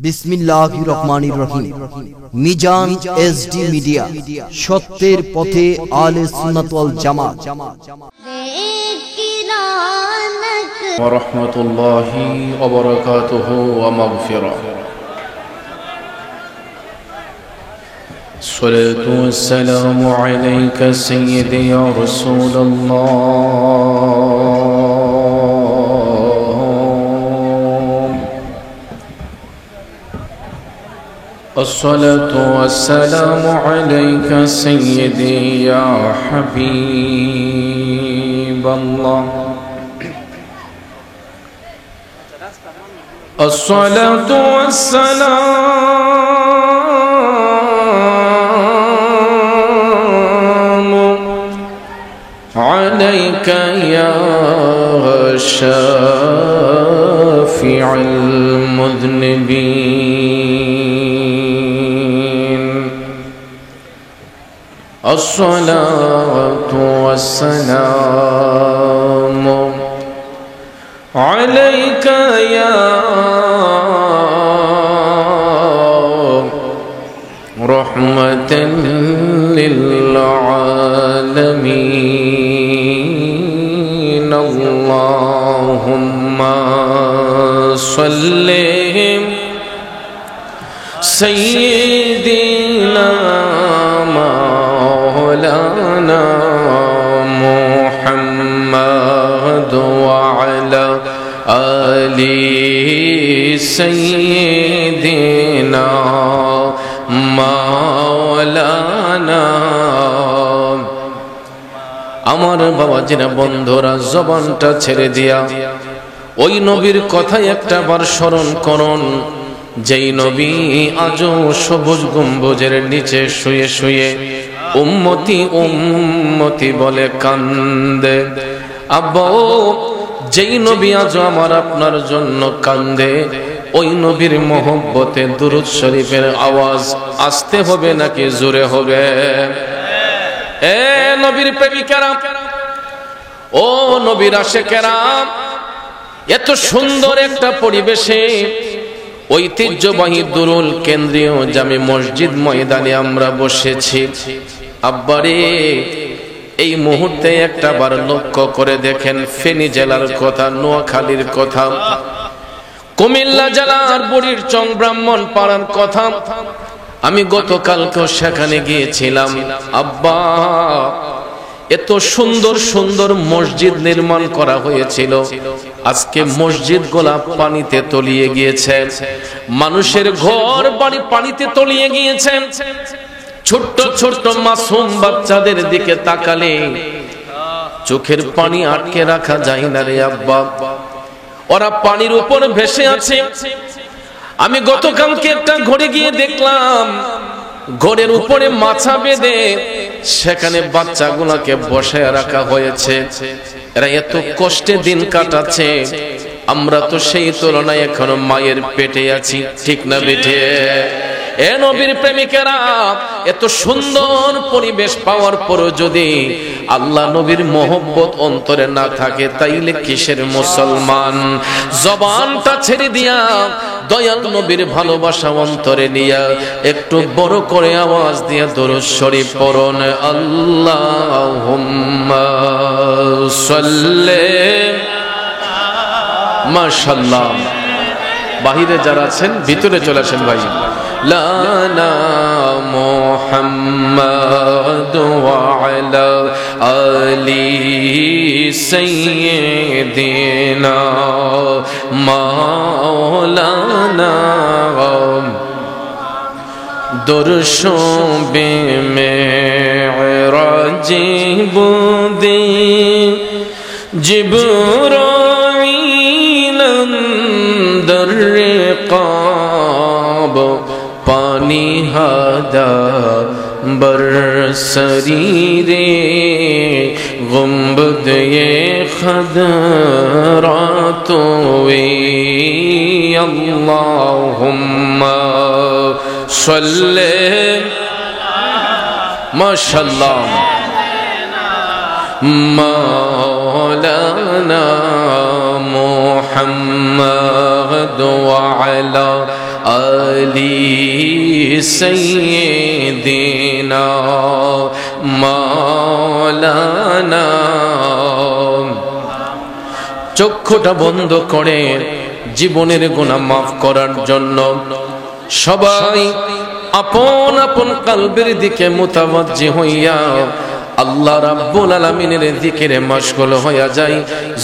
বিসমিল্লাহির রহমানির রহিম। Mizan SD media, সত্যের পথে আহলে সুন্নাত ওয়াল জামাত। ওয়া রাহমাতুল্লাহি ওয়া বারাকাতুহু ওয়া মাগফিরাহ। الصلاة والسلام عليك سيدي يا رسول الله. الصلاة والسلام عليك سيدي يا حبيب الله. الصلاة والسلام عليك يا شافع المذنبين. الصلاة والسلام عليك يا رحمة للعالمين. اللهم صل سيدنا مولانا محمد وعلى آل سيدنا মাওলানা। আমার বাবাজিরা বন্ধুরা, জবানটা ছেড়ে দিয়া ওই নবীর কথা একটা বার স্মরণ করুন, যেই নবী আজও সবুজ গম্বুজের নিচে শুয়ে শুয়ে উম্মতি উম্মতি বলে কান্দে। আব্বা, যেই নবী আজও আমার আপনার জন্য কান্দে, ওই নবীর মহব্বতে দুরূদ শরীফের আওয়াজ আসতে হবে নাকি জোরে হবে? এ নবীর প্রেমিকেরা, ও নবীর আশিকেরা, এত সুন্দর একটা পরিবেশে ঐতিহ্যবাহী দুরুল কেন্দ্রীয় জামে মসজিদ ময়দানে আমরা বসেছি। আব্বারে, এই মুহূর্তে একটা বার লক্ষ্য করে দেখেন, ফেনী জেলার কথা, নোয়াখালীর কথা, কুমিল্লা জেলার বুড়ির চং ব্রাহ্মণ পাড়ার কথা। আমি গতকালকেও সেখানে গিয়েছিলাম। আব্বা, এত সুন্দর সুন্দর মসজিদ নির্মাণ করা হয়েছিল, আজকে মসজিদ গোলা পানিতে তলিয়ে গিয়েছে, মানুষের ঘর বাড়ি পানিতে তলিয়ে গিয়েছে। ছোট্ট ছোট্ট মাসুম বাচ্চাদের দিকে তাকালে চোখের পানি আটকে রাখা যায় না রে আব্বা, ওরা পানির উপর ভেসে আছে। আমি গতকালকে একটা ঘরে গিয়ে দেখলাম, ঘরের উপরে মাছা বেঁধে সেখানে বাচ্চাগুলোকে বসায় রাখা হয়েছে। এরা এত কষ্টে দিন কাটাচ্ছে, আমরা তো সেই তুলনায় এখনো মায়ের পেটে আছি, ঠিক না বেটে? এ নবীর প্রেমিকেরা, এত সুন্দর পরিবেশ পাওয়ার পরও যদি আল্লাহ নবীর মহব্বত অন্তরে না থাকে, তাইলে কিসের মুসলমান? জবানটা ছেড়ে দিয়া দয়াল নবীর ভালোবাসা অন্তরে নিয়া একটু বড় করে আওয়াজ দিয়া দরুদ শরীফ পড়ুন। আল্লাহুম্মা সাল্লি। মাশাআল্লাহ। বাহিরে যারা আছেন ভিতরে চলে আসেন ভাই। লানা মুহাম্মাদ ওয়া আলা আলি সাইয়্যিদিনা মাওলানা দরশবে মেরাজি বুদি জিবরাইল দরকাব পানি হাদা বরসরি রে গুম্বদ এ খদরাতোয়ে। আল্লাহুম্মা সাল্লি। মাশাআল্লাহ مولانا محمد وعلى آل سيدنا مولانا চক্ষুটা বন্ধ করে জীবনের গুনাহ মাফ করার জন্য সবাই আপন আপন কলবের দিকে মুতাওয়াজ্জি হইয়া আল্লাহ রাব্বুল আলামিনের জিকিরে মশগুল হয়ে যায়।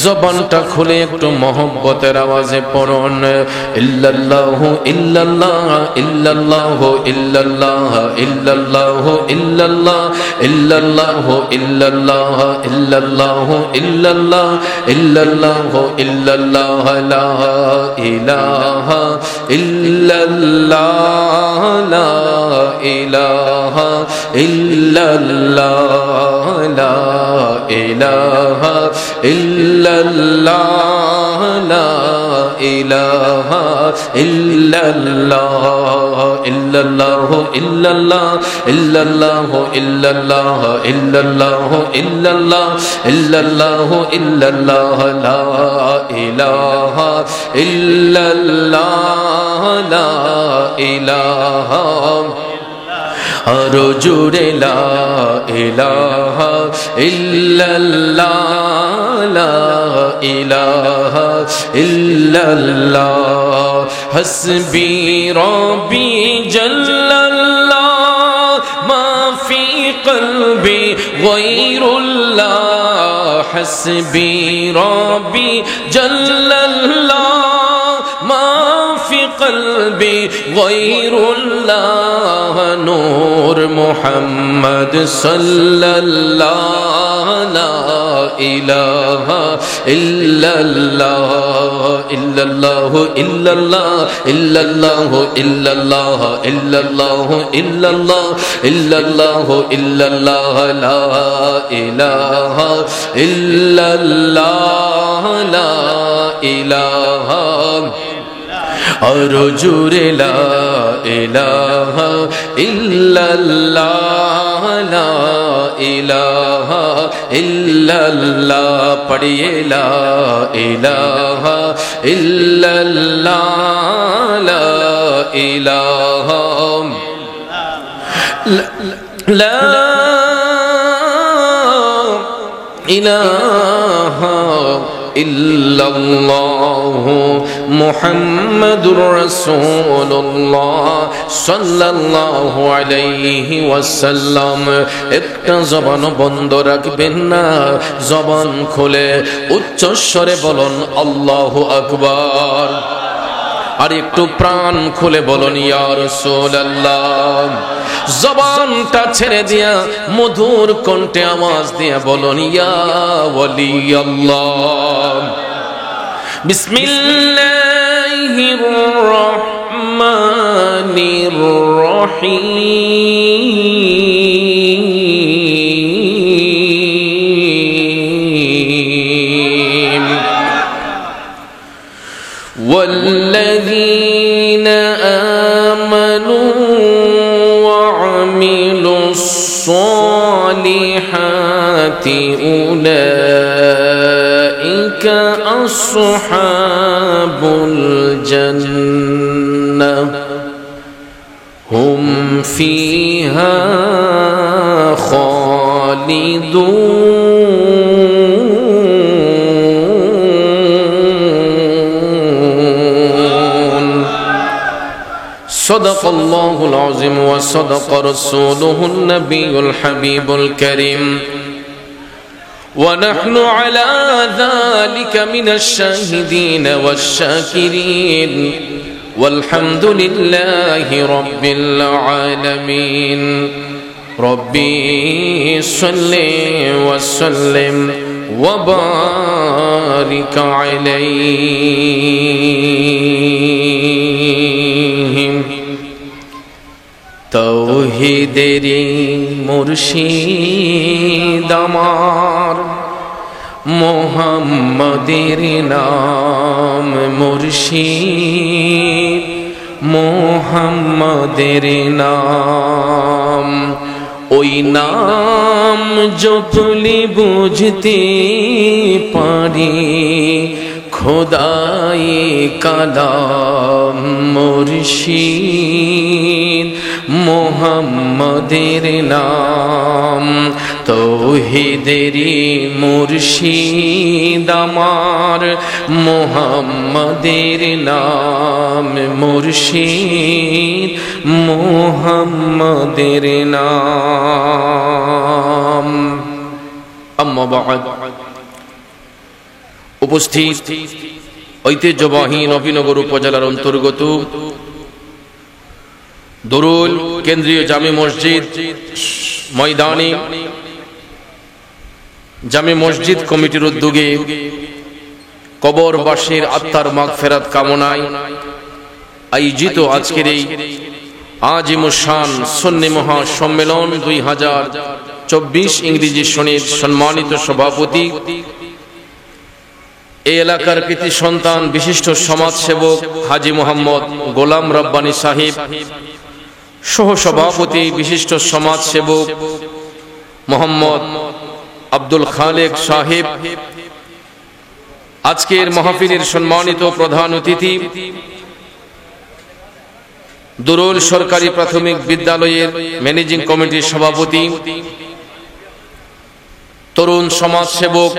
জবানটা খুলে একটু মহব্বতের আওয়াজে পড়ুন ইল্লাল্লাহু ইল্লাল্লাহ ইল্লাল্লাহু ইল্লাল্লাহ ইল্লাল্লাহু ইল্লাল্লাহ ইল্লাল্লাহু ইল্লাল্লাহ ইল্লাল্লাহু ইল্লাল্লাহ ইল্লাল্লাহু ইল্লাল্লাহ লা ইলাহা ইল্লাল্লাহ লা ইলাহা ইল্লাল্লাহ لا إله إلا الله لا إله إلا الله إلا الله إلا الله إلا الله إلا الله إلا الله إلا الله إلا الله إلا الله لا إله إلا الله لا إله আরো জোরে লা ইলাহা ইল্লাল্লাহ লা ইলাহা ইল্লাল্লাহ হাসবি রব্বি জাল্লাল্লাহ মা ফি কলবি গায়রুল্লাহ হাসবি রব্বি জাল্লাল্লাহ মা في قلبي غير الله نور محمد صلى الله لا إله إلا الله إلا الله إلا الله إلا الله إلا الله إلا الله إلا الله إلا الله إلا الله لا إله إلا الله لا إله আরো জোরে লা ইলাহা ইল্লাল্লাহ লা ইলাহা ইল্লাল্লাহ পড়িয়ে লা ইলাহা ইল্লাল্লাহ লা ইলাহা লা ইলাহা ইল্লাল্লাহু মুহাম্মাদুর রাসূলুল্লাহ সাল্লাল্লাহু আলাইহি ওয়াসাল্লাম। একটা জবান বন্ধ রাখবেন না, জবান খুলে উচ্চ স্বরে বলুন আল্লাহু আকবার। আর একটু প্রাণ খুলে বলুন ইয়া রাসূলুল্লাহ। জবানটা ছেড়ে দিয়া মধুর কণ্ঠে আওয়াজ দিয়ে বলুন ইয়া ওয়ালি আল্লাহ। বিসমিল্লাহির রহমানির রহিম। والذين آمنوا وعملوا الصالحات أولئك أصحاب الجنة هم فيها خالدون صدق الله العظيم وصدق رسوله النبي الحبيب الكريم ونحن على ذلك من الشاهدين والشاكرين والحمد لله رب العالمين ربي صل وسلم وبارك عليه তৌহিদেরি মুর্শিদ আমার মোহাম্মদের নাম মুর্শিদ মোহাম্মদের নাম ওই নাম জপলি বুঝতে পারি খোদাই কালাম মুর্শিদ মোহাম্মদের নাম তৌহিদেরি মুর্শিদ আমার মোহাম্মদের নাম মুর্শিদ মোহাম্মদের নাম। আম্মা বা'দ, উপস্থিত ঐতিহ্যবাহী নবীনগর উপজেলার অন্তর্গত দরুল কেন্দ্রীয় জামে মসজিদ ময়দানে জামে মসজিদ কমিটির উদ্যোগে কবরবাসীর আত্মার মাগফিরাত কামনায় আয়োজিত আজকের এই আজিমুশান সুন্নি মহাসম্মেলন 2024 ইংরেজি সনের সম্মানিত সভাপতি, এই এলাকার কৃতি সন্তান বিশিষ্ট সমাজসেবক হাজী মোহাম্মদ গোলাম রব্বানী সাহেব, সহ সভাপতি বিশিষ্ট সমাজসেবক মোহাম্মদ আব্দুল খালেক সাহেব, আজকের মাহফিলের সম্মানিত প্রধান অতিথি দুরুল সরকারি প্রাথমিক বিদ্যালয়ের ম্যানেজিং কমিটির সভাপতি, তরুণ সমাজসেবক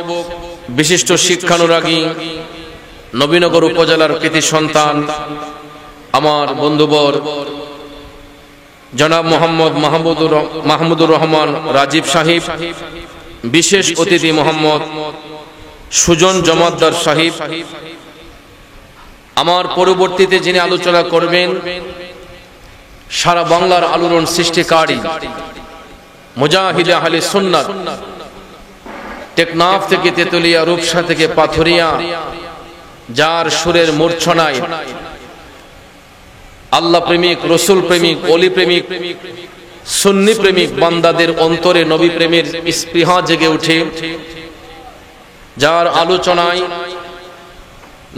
বিশিষ্ট শিক্ষানুরাগী নবীনগর উপজেলার কৃতি সন্তান আমার বন্ধুবর জনাব মোহাম্মদ মাহমুদুর রহমান রাজীব সাহেব, বিশেষ অতিথি মোহাম্মদ সুজন জমাদ্দার সাহেব, আমার পরবর্তীতে যিনি আলোচনা করবেন সারা বাংলার আলোড়ন সৃষ্টিকারী মুজাহিদে আহলে সুন্নাত, টেকনাফ থেকে তেতুলিয়া, রূপসা থেকে পাথরিয়া, যার সুরের মূর্ছনায় আল্লাহ প্রেমিক, রসুল প্রেমিক, অলি প্রেমিক, সুন্নি প্রেমিক বান্দাদের অন্তরে নবী প্রেমের স্পৃহা জেগে ওঠে, যার আলোচনায়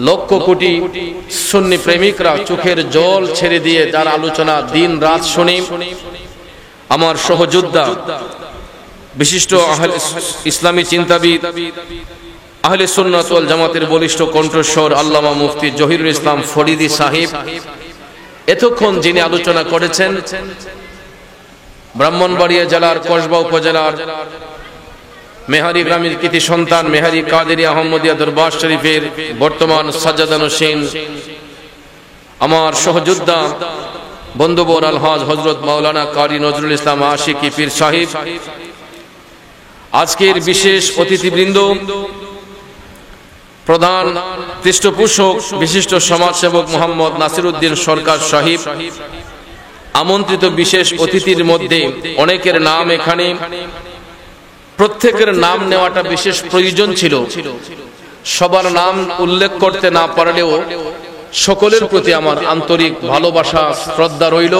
লক্ষ কোটি সুন্নি প্রেমিকরা চোখের জল ছেড়ে দিয়ে যার আলোচনা দিন রাত শুনে, আমার সহযোদ্ধা বিশিষ্ট ইসলামী চিন্তাবিদ আহলে সুন্নাত ওয়াল জামাতের বলিষ্ঠ কণ্ঠস্বর আল্লামা মুফতি জহিরুল ইসলাম ফরিদি সাহেব, এতক্ষণ যিনি আলোচনা করেছেন ব্রাহ্মণবাড়িয়া জেলার কসবা উপজেলার মেহারি গ্রামের কৃতি সন্তান মেহারি কাদেরী আহমদিয়া দরবার শরীফের বর্তমান সাজ্জাদানশীন আমার সহযোদ্ধা বন্ধুবর আলহাজ হযরত মাওলানা কারি নজরুল ইসলাম আশিকি পীর সাহেব, আজকের বিশেষ অতিথিবৃন্দ, প্রধান পৃষ্ঠপোষক বিশিষ্ট সমাজসেবক মোহাম্মদ নাসিরউদ্দিন সরকার সাহেব, আমন্ত্রিত বিশেষ অতিথির মধ্যে অনেকের নাম এখানে, প্রত্যেকের নাম নেওয়াটা বিশেষ প্রয়োজন ছিল, সবার নাম উল্লেখ করতে না পারলেও সকলের প্রতি আমার আন্তরিক ভালোবাসা শ্রদ্ধা রইল।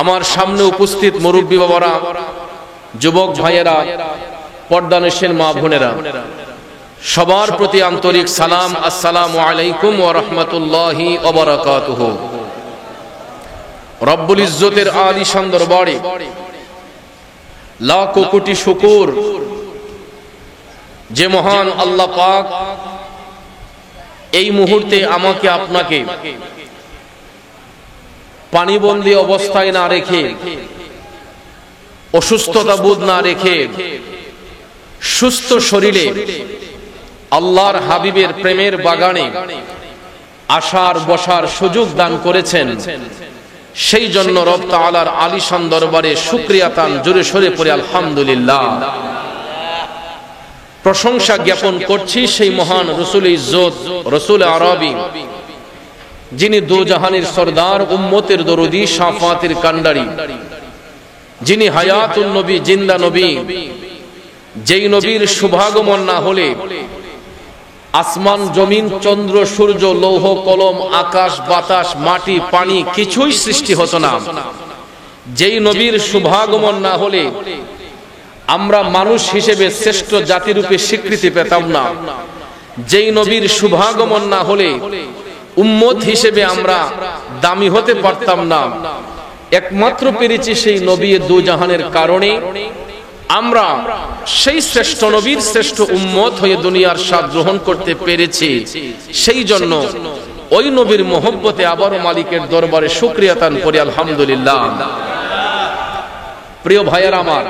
আমার সামনে উপস্থিত মুরব্বী বাবারা, যুবক ভাইয়েরা, পর্দানশীল মা বোনেরা, সবার প্রতি আন্তরিক সালাম, আসসালামু আলাইকুম ওয়া রাহমাতুল্লাহি ওয়া বারাকাতুহু। রব্বুল ইজ্জতের আলিশান দরবারে লাখো কোটি শুকর যে মহান আল্লাহ পাক এই মুহূর্তে আমাকে আপনাকে পানিবন্দী অবস্থায় না রেখে, অসুস্থতা বোধ না রেখে, সুস্থ শরীরে আল্লাহর হাবিবের প্রেমের বাগানে আসার বসার সুযোগ দান করেছেন, সেই জন্য রব তাআলার আলিশান দরবারে শুকরিয়া তান জোরে সরে পড়ে আলহামদুলিল্লাহ। প্রশংসা জ্ঞাপন করছি সেই মহান রসুল ইজ্জত, রসুল আরবি, যিনি দু জাহানের সরদার, উম্মতের দরদি, শাফাতের কান্ডারি, যিনি হায়াতুন নবী, জিন্দা নবী, যেই নবীর শুভাগমন না হলে আসমান জমিন চন্দ্র সূর্য লৌহ কলম আকাশ বাতাস মাটি পানি কিছুই সৃষ্টি হতো না, যেই নবীর শুভাগমন না হলে আমরা মানুষ হিসেবে শ্রেষ্ঠ জাতিরূপে স্বীকৃতি পেতাম না, যেই নবীর শুভাগমন না হলে উম্মত হিসেবে আমরা দামি হতে পারতাম না, একমাত্র পেরেছি সেই নবী দু জাহানের কারণে আমরা সেই শ্রেষ্ঠ নবীর শ্রেষ্ঠ উম্মত হয়ে দুনিয়ার স্বাদ গ্রহণ করতে পেরেছি। সেই জন্য ওই নবীর মহব্বতে আবারও মালিকের দরবারে শুকরিয়া তান করি আলহামদুলিল্লাহ। প্রিয় ভাইয়েরা আমার,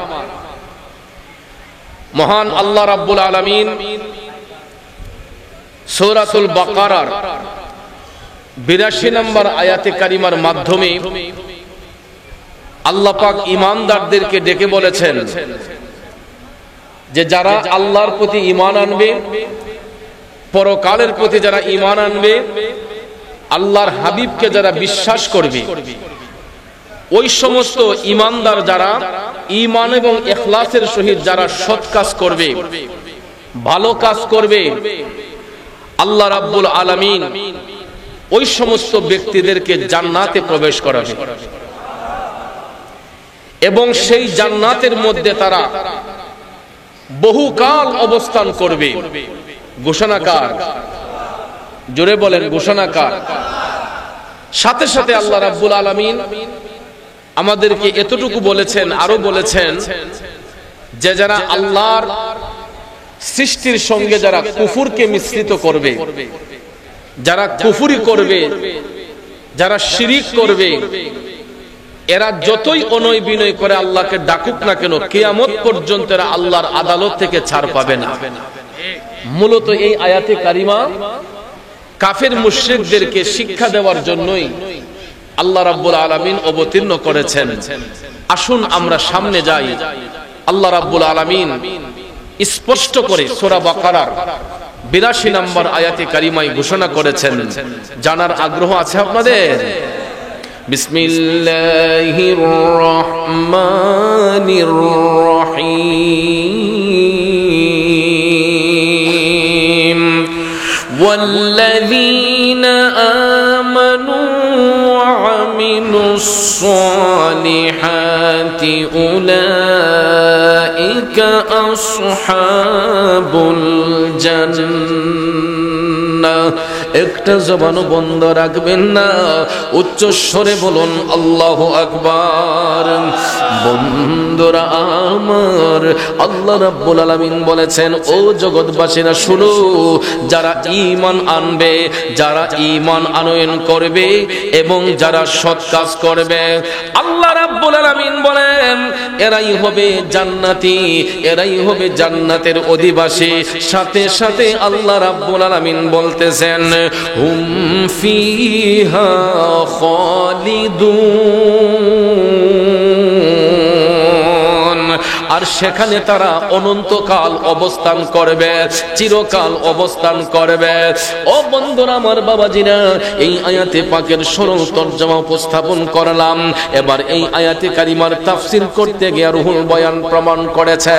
মহান আল্লাহ রাব্বুল আলামিন সূরাতুল বাকারার 82 নম্বর আয়াতে কারিমার মাধ্যমে আল্লাহ পাক ঈমানদারদেরকে ডেকে বলেছেন যে যারা আল্লাহর প্রতি ঈমান আনবে, পরকালের প্রতি যারা ঈমান আনবে, আল্লাহর হাবিবকে যারা বিশ্বাস করবে, ওই সমস্ত ঈমানদার যারা ঈমান এবং ইখলাসের সহিত যারা সৎ কাজ করবে, ভালো কাজ করবে, আল্লাহ রাব্বুল আলামিন ওই সমস্ত ব্যক্তিদেরকে জান্নাতে প্রবেশ করাবে এবং সেই জান্নাতের মধ্যে তারা বহুকাল অবস্থান করবে। ঘোষণাকার, জোরে বলেন ঘোষণাকার। সাথে সাথে আল্লাহ রাব্বুল আলামিন আমাদেরকে এতটুকু বলেছেন, আরো বলেছেন যে যারা আল্লাহর সৃষ্টির সঙ্গে যারা কুফুরকে মিশ্রিত করবে, যারা কুফুরি করবে, যারা শিরিক করবে, এরা যতই অনয় বিনয় করে আল্লাহকে ডাকুক না কেন, কিয়ামত পর্যন্ত এরা আল্লাহর আদালত থেকে ছাড় পাবে না। মূলত এই আয়াতে কারিমা কাফের মুশরিকদেরকে শিক্ষা দেওয়ার জন্যই আল্লাহ রাব্বুল আলামিন অবতীর্ণ করেছেন। আসুন আমরা সামনে যাই। আল্লাহ রাব্বুল আলামিন স্পষ্ট করে সূরা বাকারার 82 নম্বর আয়াতে কারিমায় ঘোষণা করেছেন। জানার আগ্রহ আছে আপনাদের? বিসমিল্লাহির রহমানির রহিম ওয়াল্লাযীনা আমানু ওয়া আমিলুস সালিহাতি উলাইকা আসহাবুল জান্নাহ। একটা জবানও বন্ধ রাখবেন না, উচ্চ স্বরে বলুন আল্লাহু আকবার। বন্ধুরা আমার, আল্লাহ রাব্বুল আলামিন বলেছেন, ও জগৎবাসীরা শুনো, যারা ঈমান আনবে, যারা ঈমান আনয়ন করবে এবং যারা সৎ কাজ করবে, আল্লাহ রাব্বুল আলামিন বলেন এরাই হবে জান্নাতি, এরাই হবে জান্নাতের অধিবাসী। সাথে সাথে আল্লাহ রাব্বুল আলামিন বলতেছেন হুম ফিহা খালিদুন, আর সেখানে তারা অনন্তকাল অবস্থান করবে, চিরকাল অবস্থান করবে। ও বন্ধুরা আমার, বাবাজিরা, এই আয়াতে পাকের সরল তরজমা উপস্থাপন করলাম। এবার এই আয়াতে কারিমার তাফসীর করতে গিয়ে রুহুল বয়ান প্রমাণ করেছে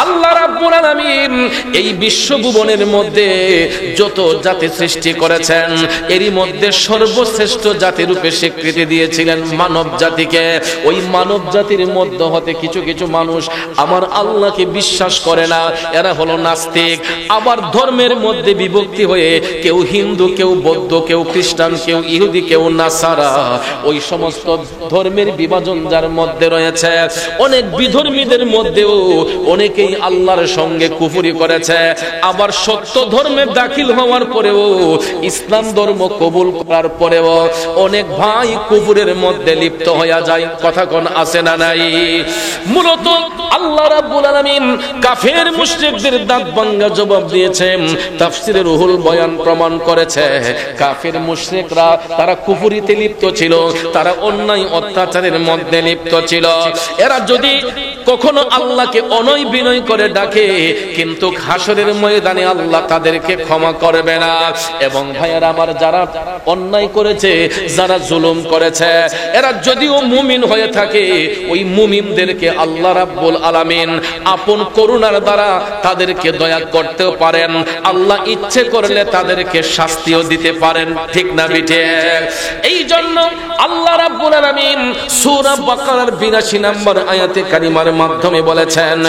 আল্লাহ রাব্বুল আলামিন এই বিশ্বভুবনের মধ্যে যত জাতি সৃষ্টি করেছেন, এরই মধ্যে সর্বশ্রেষ্ঠ জাতি রূপে স্বীকৃতি দিয়েছিলেন মানব জাতিকে। ওই মানব জাতির মধ্যে হতে কিছু কিছু মানুষ আমার আল্লাহকে বিশ্বাস করে না, এরা হলো নাস্তিক। আবার ধর্মের মধ্যে বিভক্তি হয়ে কেউ হিন্দু, কেউ বৌদ্ধ, কেউ খ্রিস্টান, কেউ ইহুদি, কেউ নাসারা, ওই সমস্ত ধর্মের বিভাজন যার মধ্যে রয়েছে। অনেক বিধর্মীদের মধ্যেও অনেকেই আল্লাহর সঙ্গে কুফরি করেছে। আবার সত্য ধর্মে দাখিল হওয়ার পরেও, ইসলাম ধর্ম কবুল করার পরেও অনেক ভাই কুফরের মধ্যে লিপ্ত হয়ে যায়। কথা কোন আছে না নাই? মূলত আল্লাহ রাব্বুল আলামিন কাফের মুশরিকদের দাঁত ভাঙা জবাব দিয়েছেন। তাফসীরে রুহুল বয়ান প্রমাণ করেছে কাফের মুশরিকরা তারা কুফরিতে লিপ্ত ছিল, তারা অন্যায় অত্যাচারের মধ্যে লিপ্ত ছিল। এরা যদি কখনো আল্লাহকে অনয় বিনয় করে ডাকে, কিন্তু হাসরের ময়দানে আল্লাহ তাদেরকে ক্ষমা করবে না। এবং ভাইয়েরা আমার, যারা অন্যায় করেছে, যারা জুলুম করেছে, এরা যদিও মুমিন হয়ে থাকে, ওই মুমিনদেরকে আল্লাহ রাব্বুল আলামিন আপন করুণার দ্বারা তাদেরকে দয়া করতেও পারেন। আল্লাহ ইচ্ছে করলে তাদেরকে শাস্তিও দিতে পারেন। ঠিক না বিঠে? এই জন্য আল্লাহ রাব্বুল আলামিন সূরা বাকারার 82 নম্বর আয়াতে কারিমার মাধ্যমে বলেছেন,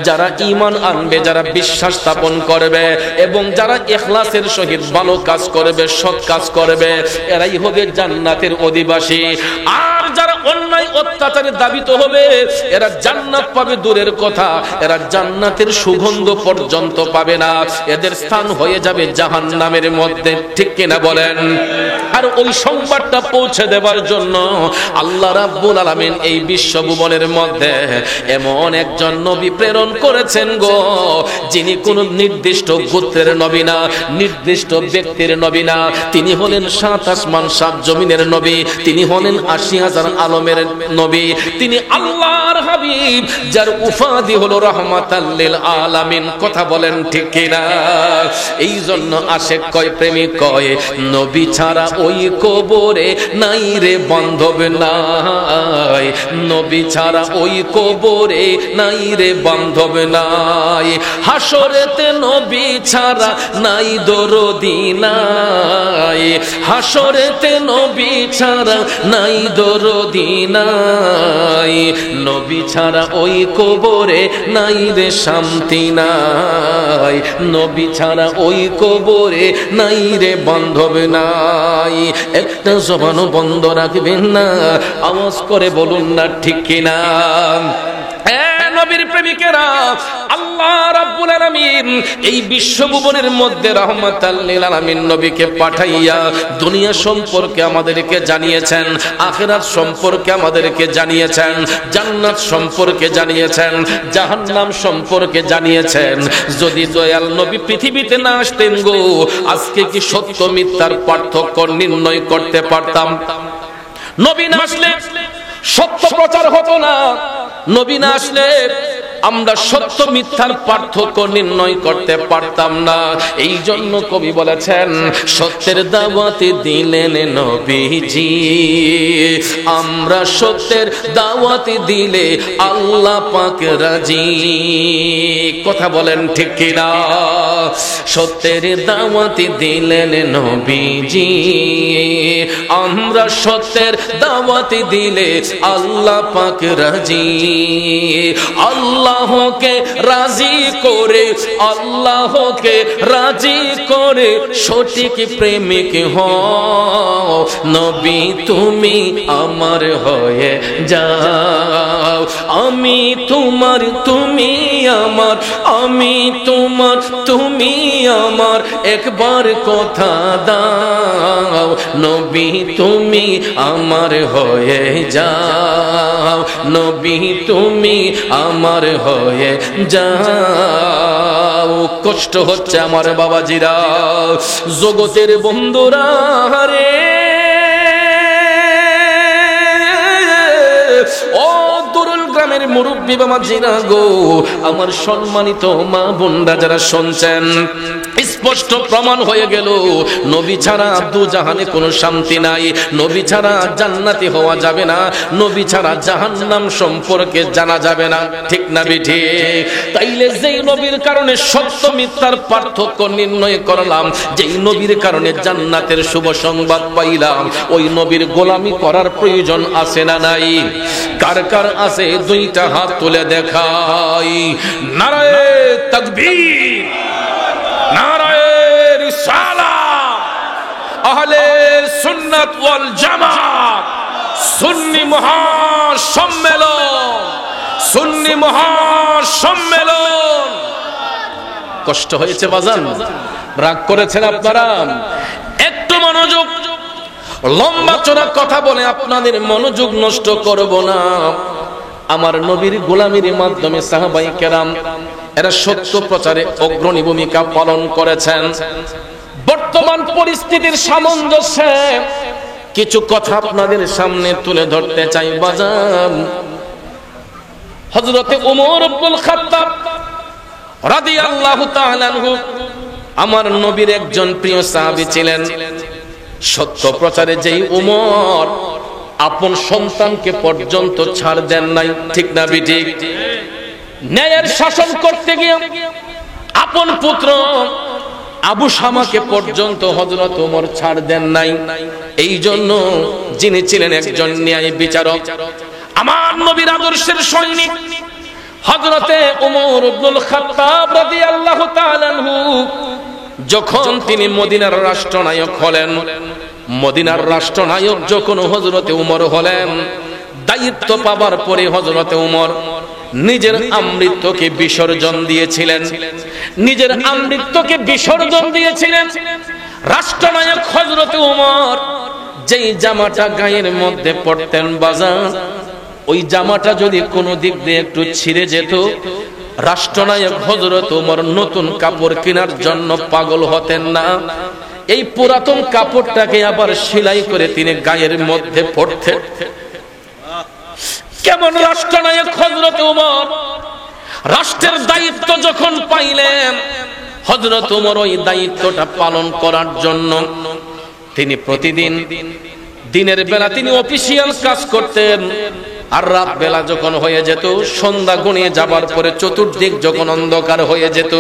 যারা ঈমান আনবে, যারা বিশ্বাস স্থাপন করবে এবং যারা ইখলাসের সহিত ভালো কাজ করবে, সৎ কাজ করবে, এরাই হবে জান্নাতের অধিবাসী। আর যারা অন্যায় অত্যাচারে দাবিত হবে, এরা জান্নাত পাবে দূরের কথা, এরা জান্নাতের সুগন্ধ পর্যন্ত পাবে না, এদের স্থান হয়ে যাবে জাহান্নামের মধ্যে। ঠিক কিনা বলেন? আর ওই সংবাদটা পৌঁছে দেবার জন্য আল্লাহ রাব্বুল আলামিন এই বিশ্বভুবনের মধ্যে এমন একজন নবী প্রেরণ করেছেন গো, যিনি কোন নির্দিষ্ট গোত্রের নবী না, নির্দিষ্ট ব্যক্তির নবী না, তিনি হলেন 7 আসমান 7 জমিনের নবী, তিনি হলেন 80,000 আলমের নবী, তিনি আল্লাহর হাবিব, যার উপাধি হলো রাহমাতাল লিল আলামিন। কথা বলেন ঠিক কিনা? এই জন্য আশেক কয়, প্রেমিক কয়, নবী ছাড়া ওই কবরে নাই রে বান্ধব নাই, নবী ছাড়া ওই কবরে নাই রে বান্ধব নাই, হাসরেতে নবী ছাড়া নাই দরদি নাই, হাসরেতে নবী ছাড়া নাই দরদি নাই, নবী ছাড়া ওই কবরে নাই রে শান্তি নাই, নবী ছাড়া ওই কবরে নাই রে বান্ধব নাই। একটা জবানও বন্ধ রাখবেন না, আওয়াজ করে বলুন না ঠিক কিনা? নবীর প্রেমিকেরা, আল্লাহ রাব্বুল আলামিন এই বিশ্বভুবনের মধ্যে রাহমাতাল লিল আলামিন নবীকে পাঠাইয়া দুনিয়া সম্পর্কে আমাদেরকে জানিয়েছেন, আখিরাত সম্পর্কে আমাদেরকে জানিয়েছেন, জান্নাত সম্পর্কে জানিয়েছেন, জাহান্নাম সম্পর্কে জানিয়েছেন। যদি দয়াল নবী পৃথিবীতে না আসতেন গো, আজকে কি সত্য মিথ্যার পার্থক্য নির্ণয় করতে পারতাম? নবী না আসলে সত্য প্রচার হতো না, নবী না আসলে আমরা সত্য মিথ্যার পার্থক্য নির্ণয় করতে পারতাম না। এই জন্য কবি বলেছেন, সত্যের দাওয়াতে দিলেন নবীজি, আমরা সত্যের দাওয়াতে দিলে আল্লাহ পাক রাজি। কথা বলেন ঠিক কিনা? সত্যের দাওয়াতে দিলেন নবীজি, আমরা সত্যের দাওয়াতে দিলে আল্লাহ পাক রাজি। আল্লাহকে রাজি করে, আল্লাহকে রাজি করে সঠিক প্রেমিক হও, নবী তুমি আমার হয়ে যাও, আমি তোমার তুমি আমার, আমি তোমার তুমি আমার, একবার কথা দাও, নবী তুমি আমার হয়ে যাও, নবী তুমি আমার হয়ে যাও। কষ্ট হচ্ছে আমার বাবাজিরা, জগতের বন্ধুরা রে, ও দুরুল গ্রামের মুরব্বী বাবাজিরা গো, আমার সম্মানিত মা বোনরা যারা শুনছেন, স্পষ্ট প্রমাণ হয়ে গেল নবী ছাড়া দু জাহানে কোনো শান্তি নাই, নবী ছাড়া জান্নাতি হওয়া যাবে না, নবী ছাড়া জাহান্নাম সম্পর্কে জানা যাবে না। ঠিক না বেঠি? তাইলে যেই নবীর কারণে সত্য মিথ্যার পার্থক্য নির্ণয় করলাম, যেই নবীর কারণে জান্নাতের শুভ সংবাদ পাইলাম, ওই নবীর গোলামি করার প্রয়োজন আছে না নাই? কার কার আছে দুইটা হাত তুলে দেখাই। নারায়ে তাকবীর, নারায়ে রিসালাত, আহলে সুন্নাত ওয়াল জামাত, সুন্নি মহাসম্মেলন, সুন্নি মহাসম্মেলন। কষ্ট হয়েছে বাজান? রাগ করেছেন আপনারা? একটু মনোযোগ, লম্বা চড়া কথা বলে আপনাদের মনোযোগ নষ্ট করব না। আমার নবীর গোলামির মাধ্যমে সাহাবায়ে কেরাম এরা সত্য প্রচারে অগ্রণী ভূমিকা পালন করেছেন। বর্তমান পরিস্থিতির সামঞ্জস্যে কিছু কথা আপনাদের সামনে তুলে ধরতে চাই বাজান। হযরতে ওমর ইবনুল খাত্তাব রাদিয়াল্লাহু তাআলা আনহু আমার নবীর একজন প্রিয় সাহাবী ছিলেন। সত্য প্রচারে যেই ওমর আপন সন্তানকে পর্যন্ত ছাড় দেন নাই, ঠিক না বিঠিক? ন্যায়ের শাসন করতে গিয়ে আপন পুত্র আবু শামাকে পর্যন্ত হযরত ওমর ছাড় দেন নাই। এই জন্য যিনি ছিলেন একজন ন্যায় বিচারক, আমার নবীর আদর্শের সৈনিক হযরতে ওমর ইবনুল খাত্তাব রাদিয়াল্লাহু তাআলা আনহু, যখন তিনি মদিনার রাষ্ট্রনায়ক হলেন, মদিনার রাষ্ট্রনায়ক যখন হযরতে ওমর হলেন, দায়িত্ব পাবার পরে হযরতে ওমর নিজের আমৃত্যুকে বিসর্জন দিয়েছিলেন, নিজের আমৃত্যুকে বিসর্জন দিয়েছিলেন। রাষ্ট্রনায়ক হযরতে ওমর যেই জামাটা গায়ের মধ্যে পরতেন বাজার, ওই জামাটা যদি কোনো দিক দিয়ে একটু ছিঁড়ে যেত, রাষ্ট্রনায়ক হযরত ওমর নতুন কাপড় কেনার জন্য পাগল হতেন না। এই পুরাতন কাপড়টাকে আবার সেলাই করে তিনি গায়ের মধ্যে পরতেন। কেমন রাষ্ট্রনায়ক হযরত ওমর! রাষ্ট্রের দায়িত্ব যখন পাইলেন, হযরত ওমর ওই দায়িত্বটা পালন করার জন্য তিনি প্রতিদিন দিনের বেলা তিনি অফিসিয়াল কাজ করতেন, আর রাত বেলা যখন হয়ে যেত, সন্ধ্যা গড়িয়ে যাবার পরে চতুর্দিক যখন অন্ধকার হয়ে যেত,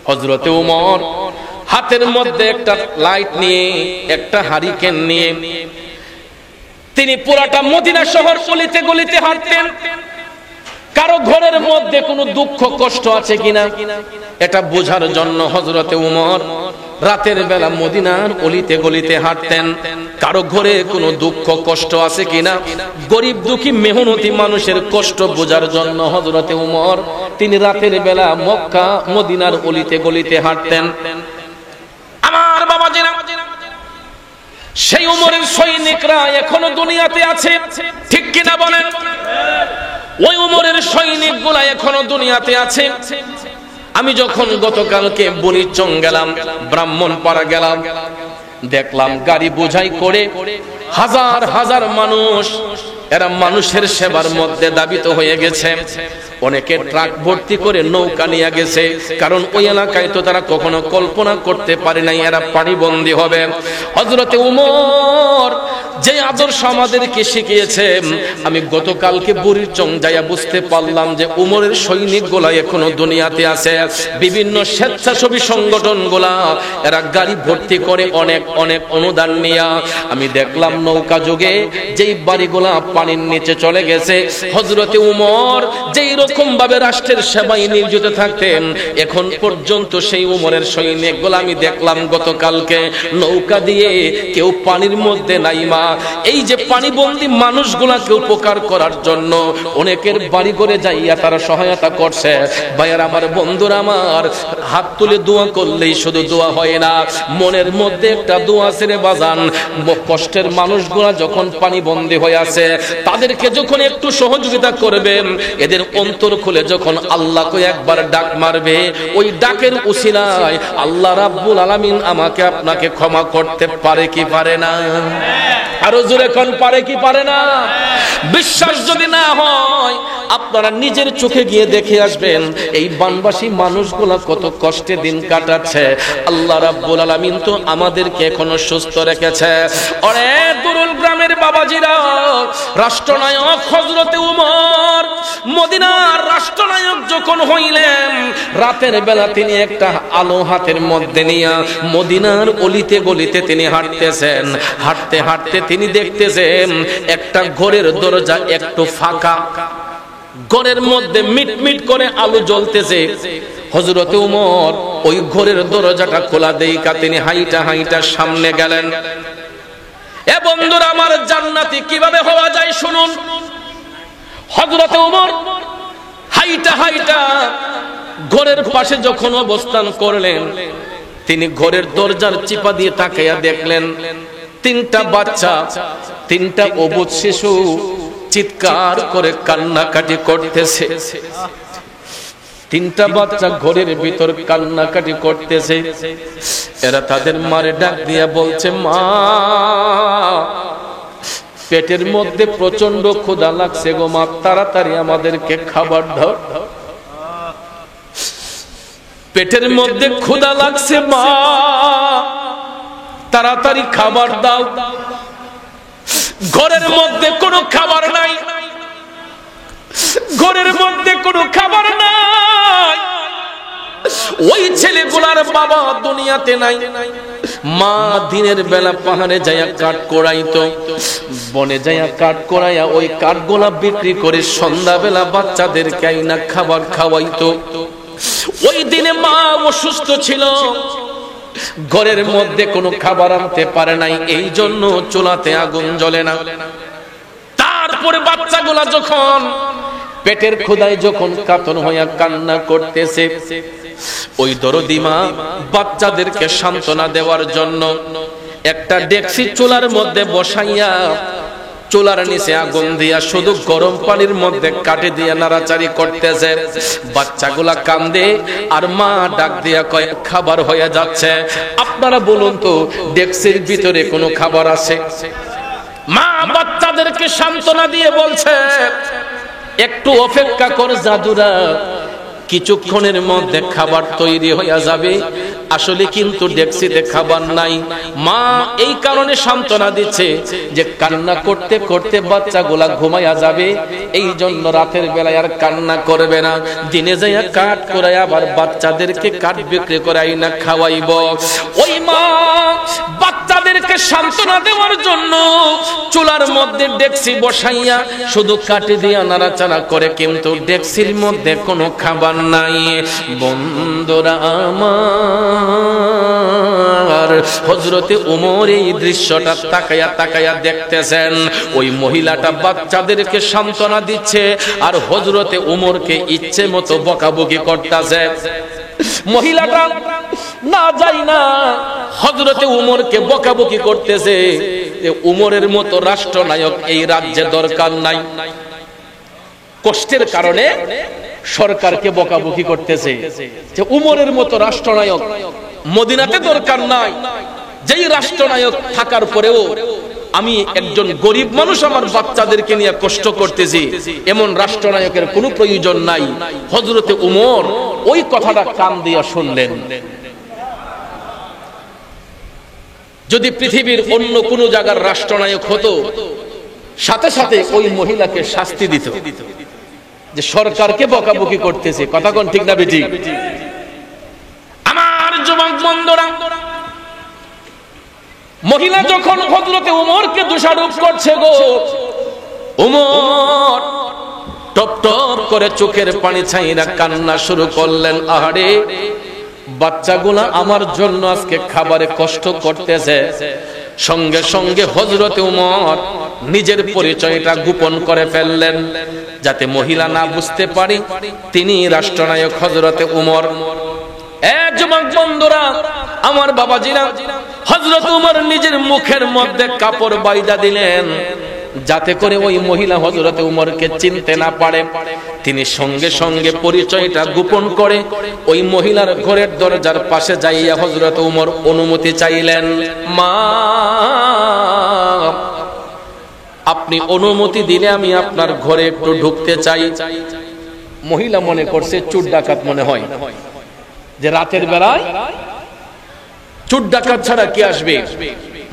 হযরতে ওমর হাতের মধ্যে একটা লাইট নিয়ে, একটা হারিকেন নিয়ে তিনি পুরাটা মদিনা শহর গলিতে গলিতে হাঁটতেন। কারো ঘরের মধ্যে কোনো দুঃখ কষ্ট আছে কিনা এটা বোঝার জন্য হযরতে ওমর রাতের বেলা মদিনার অলিতে গলিতে হাঁটতেন। কারো ঘরে কোনো দুঃখ কষ্ট আছে কিনা, গরিব দুঃখী মেহনতি মানুষের কষ্ট বোঝার জন্য হযরতে ওমর তিনি রাতের বেলা মক্কা মদিনার অলিতে গলিতে হাঁটতেন। আমার বাবাজিরা, সেই উমরের সৈনিকরা এখনো দুনিয়াতে আছে, ঠিক কিনা বলেন? ওই উমরের সৈনিকগুলা এখনো দুনিয়াতে আছে। আমি যখন গতকালকে বনিচং গেলাম, ব্রাহ্মণপাড়া গেলাম, দেখলাম গাড়ি বোঝাই করে হাজার হাজার মানুষ, এরা মানুষের সেবার মধ্যে দাবিত হয়ে গেছে। অনেকে ট্রাক ভর্তি করে নৌকা নিয়ে গেছে, কারণ ওই এলাকায় তো তারা কখনো কল্পনা করতে পারে নাই এরা পানিবন্দী হবে। হযরতে ওমর যে আদর্শ আমাদেরকে শিখিয়েছে, আমি গতকালকে বুড়িচং যাইয়া বুঝতে পারলাম যে উমরের সৈনিকগুলা এখনো দুনিয়াতে আছে। বিভিন্ন স্বেচ্ছাসেবী সংগঠনগুলা এরা গাড়ি ভর্তি করে অনেক অনেক অনুদান নিয়ে, আমি দেখলাম নৌকা যুগে যেই বাড়িগুলা পানির নিচে চলে গেছে, হযরতে ওমর যেই রকম ভাবে রাষ্ট্রের সেবায় নিয়োজিত থাকতেন, এখন পর্যন্ত সেই উমরের সৈনিকগুলা আমি দেখলাম গতকালকে নৌকা দিয়ে কেউ পানির মধ্যে নাইমা এই যে পানিবন্দী মানুষগুলাকে উপকার করার জন্য অনেকের বাড়ি করে যাইয়া তারা সহায়তা করছে। ভাইয়ার আমার, বন্ধুরা আমার, হাত তুলে দোয়া করলেই শুধু দোয়া হয় না, মনের মধ্যে একটা দোয়া ছেড়ে বাজান। কষ্টের মানুষগুলা যখন পানিবন্দী হয়ে আছে, তাদেরকে যখন একটু সহযোগিতা করবেন, এদের অন্তর খুলে যখন আল্লাহকে একবার ডাক মারবে, ওই ডাকের উসিলায় আল্লাহ রাব্বুল আলামিন আমাকে আপনাকে ক্ষমা করতে পারে কি পারে না? আরো জোরে কোন পারে কি পারে না? বিশ্বাস যদি না হয়, আপনারা নিজের চোখে গিয়ে দেখে আসবেন এই বানবাসী মানুষগুলা কত কষ্টে দিন কাটাচ্ছে। আল্লাহ রাব্বুল আলামিন তো আমাদেরকে এখনো সুস্থ রেখেছে। ওরে দুরুল গ্রামের বাবাজিরা, রাষ্ট্রনায়ক হযরতে ওমর মদিনার রাষ্ট্রনায়ক যখন হইলেন, রাতের বেলা তিনি একটা আলো হাতের মধ্যে নিয়ে মদিনার অলিতে গলিতে তিনি হাঁটতেছেন। হাঁটতে হাঁটতে তিনি দেখতেছেন একটা ঘরের দরজা একটু ফাঁকা, ঘরের মধ্যে মিটমিট করে আলো জ্বলতেছে। হযরতে ওমর ওই ঘরের দরজাটা খোলা দেইকা তিনি হাইটা হাইটা সামনে গেলেন। এ বন্ধুরা আমার, জান্নাতি কিভাবে হওয়া যায় শুনুন। হযরতে ওমর হাইটা হাইটা ঘরের পাশে যখন অবস্থান করলেন, তিনি ঘরের দরজার চিপা দিয়ে তাকাইয়া দেখলেন তিনটা বাচ্চা, তিনটা অবুঝ শিশু চিৎকার করে কান্নাকাটি করতেছে। তিনটা বাচ্চা ঘরের ভিতর কান্নাকাটি করতেছে। এরা তাদের মারে ডাক দিয়া বলছে, মা, পেটের মধ্যে প্রচন্ড ক্ষুধা লাগছে গো মা, তাড়াতাড়ি আমাদেরকে খাবার দাও। পেটের মধ্যে ক্ষুধা লাগছে মা, তাড়াতাড়ি খাবার দাও। ঘরের মধ্যে কোনো খাবার নাই, ঘরের মধ্যে কোনো খাবার নাই। ওই ছেলেগুলার বাবা দুনিয়াতে নাই। মা দিনের বেলা পাহাড়ে যাইয়া কাঠ কোড়াইতো, বনে যাইয়া কাঠ কোড়াইয়া ওই কাঠগোলা বিক্রি করে সন্ধ্যাবেলা বাচ্চাদেরকে আইনা খাবার খাওয়াইতো। ওই দিনে মা অসুস্থ ছিল, ঘরের মধ্যে কোনো খাবার আনতে পারে নাই, এই জন্য চুলাতে আগুন জ্বলে না। তার তারপরে বাচ্চাগুলা যখন পেটের ক্ষুধায় যখন কাতর হইয়া কান্না করতেছে, ওই দরদি মা বাচ্চাদেরকে সান্ত্বনা দেওয়ার জন্য একটা ডেকসি চুলার মধ্যে বসাইয়া চুলার নিচে আগুন দিয়া শুধু গরম পানির মধ্যে কাটে দিয়া নাড়াচাড়ি করতেছে। বাচ্চাগুলা কান্দে আর মা ডাক দিয়া কয় খাবার হয়ে যাচ্ছে। আপনারা বলুন তো ডেকসির ভিতরে কোনো খাবার আছে? মা বাচ্চাদেরকে সান্ত্বনা দিয়ে বলছে একটু অপেক্ষা কর জাদুরা, কিছুক্ষণের মধ্যে খাবার তৈরি হয়ে যাবে। আসলে কিন্তু ডেকসিতে খাবার নাই। মা এই কারণে সান্ত্বনা দিচ্ছে যে কান্না করতে করতে বাচ্চাগুলা ঘুমায়া যাবে, এই জন্য রাতের বেলায় আর কান্না করবে না, দিনে যাইয়া কাঠ করে আবার বাচ্চাদেরকে কাঠ বিক্রি করাই না খাওয়াইব। ওই মা বাচ্চাদেরকে সান্ত্বনা দেওয়ার জন্য চুলার মধ্যে ডেকসি বসাইয়া শুধু কাঠে দিয়া নাড়াচাড়া করে, কিন্তু ডেকসির মধ্যে কোনো খাবার নাই। বন্ধুরা আমার, হযরতে ওমর এই দৃশ্যটা তাকায়া তাকায়া দেখতেছেন। ওই মহিলাটা বাচ্চাদেরকে সান্ত্বনা দিচ্ছে আর হযরতে ওমরকে ইচ্ছে মতো বকাবকি করতেছে। মহিলাটা না যাই না হযরতে ওমরকে বকাবকি করতেছে। ওমরের মতো রাষ্ট্রনায়ক এই রাজ্যে দরকার নাই। কষ্টের কারণে সরকারকে বকাবকি করতেছে যে উমরের মতো রাষ্ট্রনায়ক মদিনাতে দরকার নাই। যেই রাষ্ট্রনায়ক থাকার পরেও আমি একজন গরিব মানুষ আমার বাচ্চাদেরকে নিয়ে কষ্ট করতেছি, এমন রাষ্ট্রনায়কের কোনো প্রয়োজন নাই। হযরতে উমর ওই কথাটা কান দিয়া শুনলেন। যদি পৃথিবীর অন্য কোন জায়গার রাষ্ট্রনায়ক হতো, সাথে সাথে ওই মহিলাকে শাস্তি দিত যে সরকারকে বকাবকি করতেছে। কথা কোন ঠিক না বেটি? আমার যুবক বন্ধুরা, মহিলা যখন হযরতে ওমরকে দোষারোপ করছে গো, ওমর টপ টপ করে চোখের পানি ছাইরা কান্না শুরু করলেন। আহারে, বাচ্চাগুলা আমার জন্য আজকে খাবারে কষ্ট করতেছে। সঙ্গে সঙ্গে হযরতে ওমর নিজের পরিচয়টা গোপন করে ফেললেন যাতে মহিলা না বুঝতে পারে তিনি রাষ্ট্রনায়ক হযরতে ওমর। যুবক বন্ধুরা, আমার বাবাজিরা, হযরত ওমর নিজের মুখের মধ্যে কাপড় বাইদা দিলেন যাতে করে ওই মহিলা হযরতে ওমরকে চিনতে না পারে। তিনি সঙ্গে সঙ্গে পরিচয়টা গোপন করে ওই মহিলার ঘরের দরজার পাশে যাইয়া হযরতে ওমর অনুমতি চাইলেন। মা, আপনি অনুমতি দিলে আমি আপনার ঘরে একটু ঢুকতে চাই। মহিলা মনে করছে চোর ডাকাত মনে হয়, যে রাতের বেলায় চোর ডাকাত ছাড়া কি আসবে।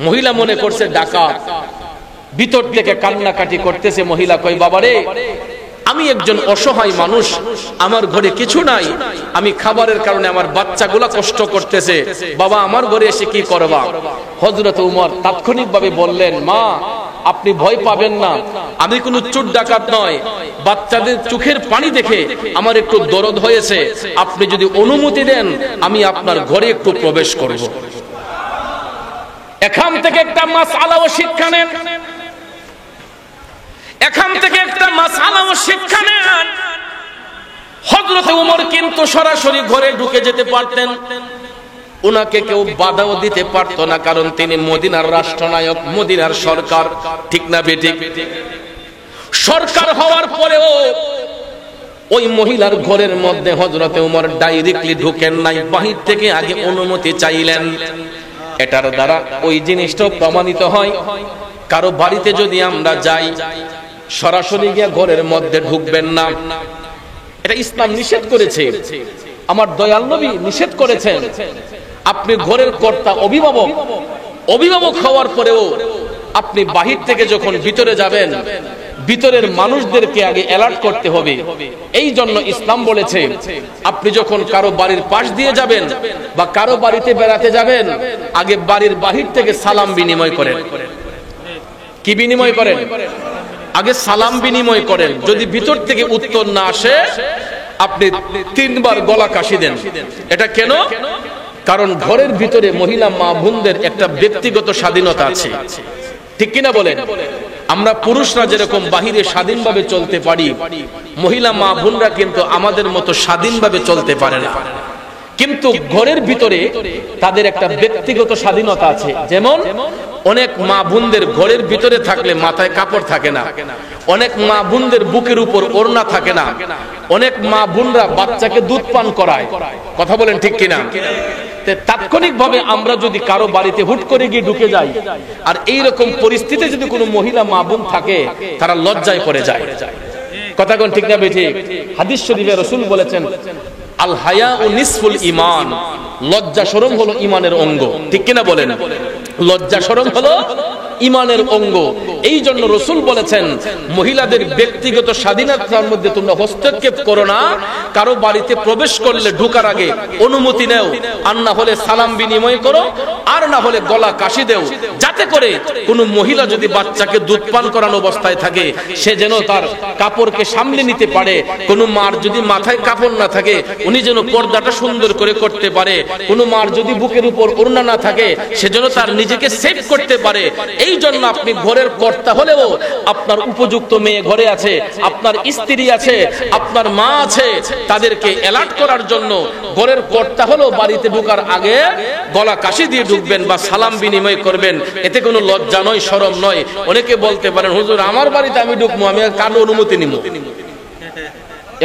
মহিলা মনে করছে ডাকাত। ভিতর থেকে কান্নাকাটি করতেছে। মহিলা কয়, বাবারে, আমি একজন অসহায় মানুষ, আমার ঘরে কিছু নাই, আমি খাবারের কারণে আমার বাচ্চাগুলা কষ্ট করতেছে, বাবা আমার ঘরে এসে কি করবা? হযরত ওমর তাৎক্ষণিকভাবে বললেন, মা, আপনি ভয় পাবেন না, আমি কোনো চোর ডাকাত নয়, বাচ্চাদের চোখের পানি দেখে আমার একটু দরদ হয়েছে, আপনি যদি অনুমতি দেন আমি আপনার ঘরে একটু প্রবেশ করব। এখান থেকে একটা মাসআলা ও শিক্ষা নেন, এখান থেকে একটা মাসআলা ও শিক্ষা নেন। হযরত ওমর কিন্তু সরাসরি ঘরে ঢুকে যেতে পারতেন, উনাকে কেউ বাধাও দিতে পারত না, কারণ তিনি মদিনার রাষ্ট্রনায়ক, মদিনার সরকার। ঠিক না বেঠিক? সরকার হওয়ার পরেও ওই মহিলার ঘরের মধ্যে হযরত ওমর ডাইরেক্টলি ঢুকেন নাই, বাহির থেকে আগে অনুমতি চাইলেন। এটার দ্বারা ওই জিনিসটাও প্রমাণিত হয়, কারো বাড়িতে যদি আমরা যাই সরাসরি গিয়ে ঘরের মধ্যে ঢুকবেন না, এটা ইসলাম নিষেধ করেছে, আমার দয়াল নবী নিষেধ করেছেন। আপনি ঘরের কর্তা, অভিভাবক, অভিভাবক হওয়ার পরেও আপনি বাহির থেকে যখন ভিতরে যাবেন, ভিতরের মানুষদেরকে আগে অ্যালার্ট করতে হবে। এই জন্য ইসলাম বলেছে আপনি যখন কারো বাড়ির পাশ দিয়ে যাবেন বা কারো বাড়িতে বেড়াতে যাবেন, আগে বাড়ির বাহির থেকে সালাম বিনিময় করেন। কি বিনিময় করেন? আগে সালাম বিনিময় করেন। যদি ভিতর থেকে উত্তর না আসে আপনি 3 বার গলা কাশি দেন। এটা কেন? কারণ ঘরের ভিতরে মহিলা মা বোনদের একটা ব্যক্তিগত স্বাধীনতা আছে। ঠিক কিনা বলেন? আমরা পুরুষরা যেরকম বাহিরে স্বাধীনভাবে চলতে পারি, মহিলা মা বোনরা কিন্তু আমাদের মতো স্বাধীনভাবে চলতে পারে না। কিন্তু ঘরের ভিতরে তাদের একটা ব্যক্তিগত স্বাধীনতা আছে। যেমন অনেক মা বোনদের ঘরের ভিতরে থাকলে মাথায় কাপড় থাকে না, অনেক মা বোনদের বুকের উপর ওড়না থাকে না, অনেক মা বোনরা বাচ্চাকে দুধ পান করায়। কথা বলেন ঠিক কিনা? তাৎক্ষণিক ভাবে আমরা যদি কারো বাড়িতে হুট করে গিয়ে ঢুকে যাই, আর এইরকম পরিস্থিতিতে যদি কোনো মহিলা মা বোন থাকে, তারা লজ্জায় পড়ে যায়। কথা কোন ঠিক না বেঠিক? হাদিস শরীফে রাসূল বলেছেন, আল হায়াউ নিসফুল ঈমান, লজ্জা শরম হলো ঈমানের অঙ্গ। ঠিক কিনা বলেন? লজ্জা শরম হলো ঈমানের অঙ্গ। এই জন্য রাসূল বলেছেন, মহিলাদের ব্যক্তিগত স্বাধীনতার মধ্যে তোমরা হস্তক্ষেপ করো না। কারো বাড়িতে প্রবেশ করলে ঢোকার আগে অনুমতি নাও, আর না হলে সালাম বিনিময় করো, আর না হলে গলা কাশি দেও, যাতে করে কোনো মহিলা যদি বাচ্চাকে দুধ পান করানো অবস্থায় থাকে, সে যেন তার কাপড়কে সামলে নিতে পারে। কোনো মার যদি মাথায় কাপড় না থাকে, উনি যেন পর্দাটা সুন্দর করে করতে পারে। কোনো মার যদি বুকের উপর ওড়না না থাকে, সে যেন তার নিজেকে সেভ করতে পারে। এই জন্য আপনি ঘরের কর্তা হলেও আপনার উপযুক্ত মেয়ে ঘরে আছে, আপনার স্ত্রী আছে, আপনার মা আছে, তাদেরকে অ্যালার্ট করার জন্য ঘরের কর্তা হলেও বাড়িতে ঢোকার আগে গলা কাশি দিয়ে ঢুকবেন বা সালাম বিনিময় করবেন। এতে কোনো লজ্জা নয়, শরম নয়। অনেকে বলতে পারেন, হুজুর আমার বাড়িতে আমি ঢুকবো, আমি কার অনুমতি নিব?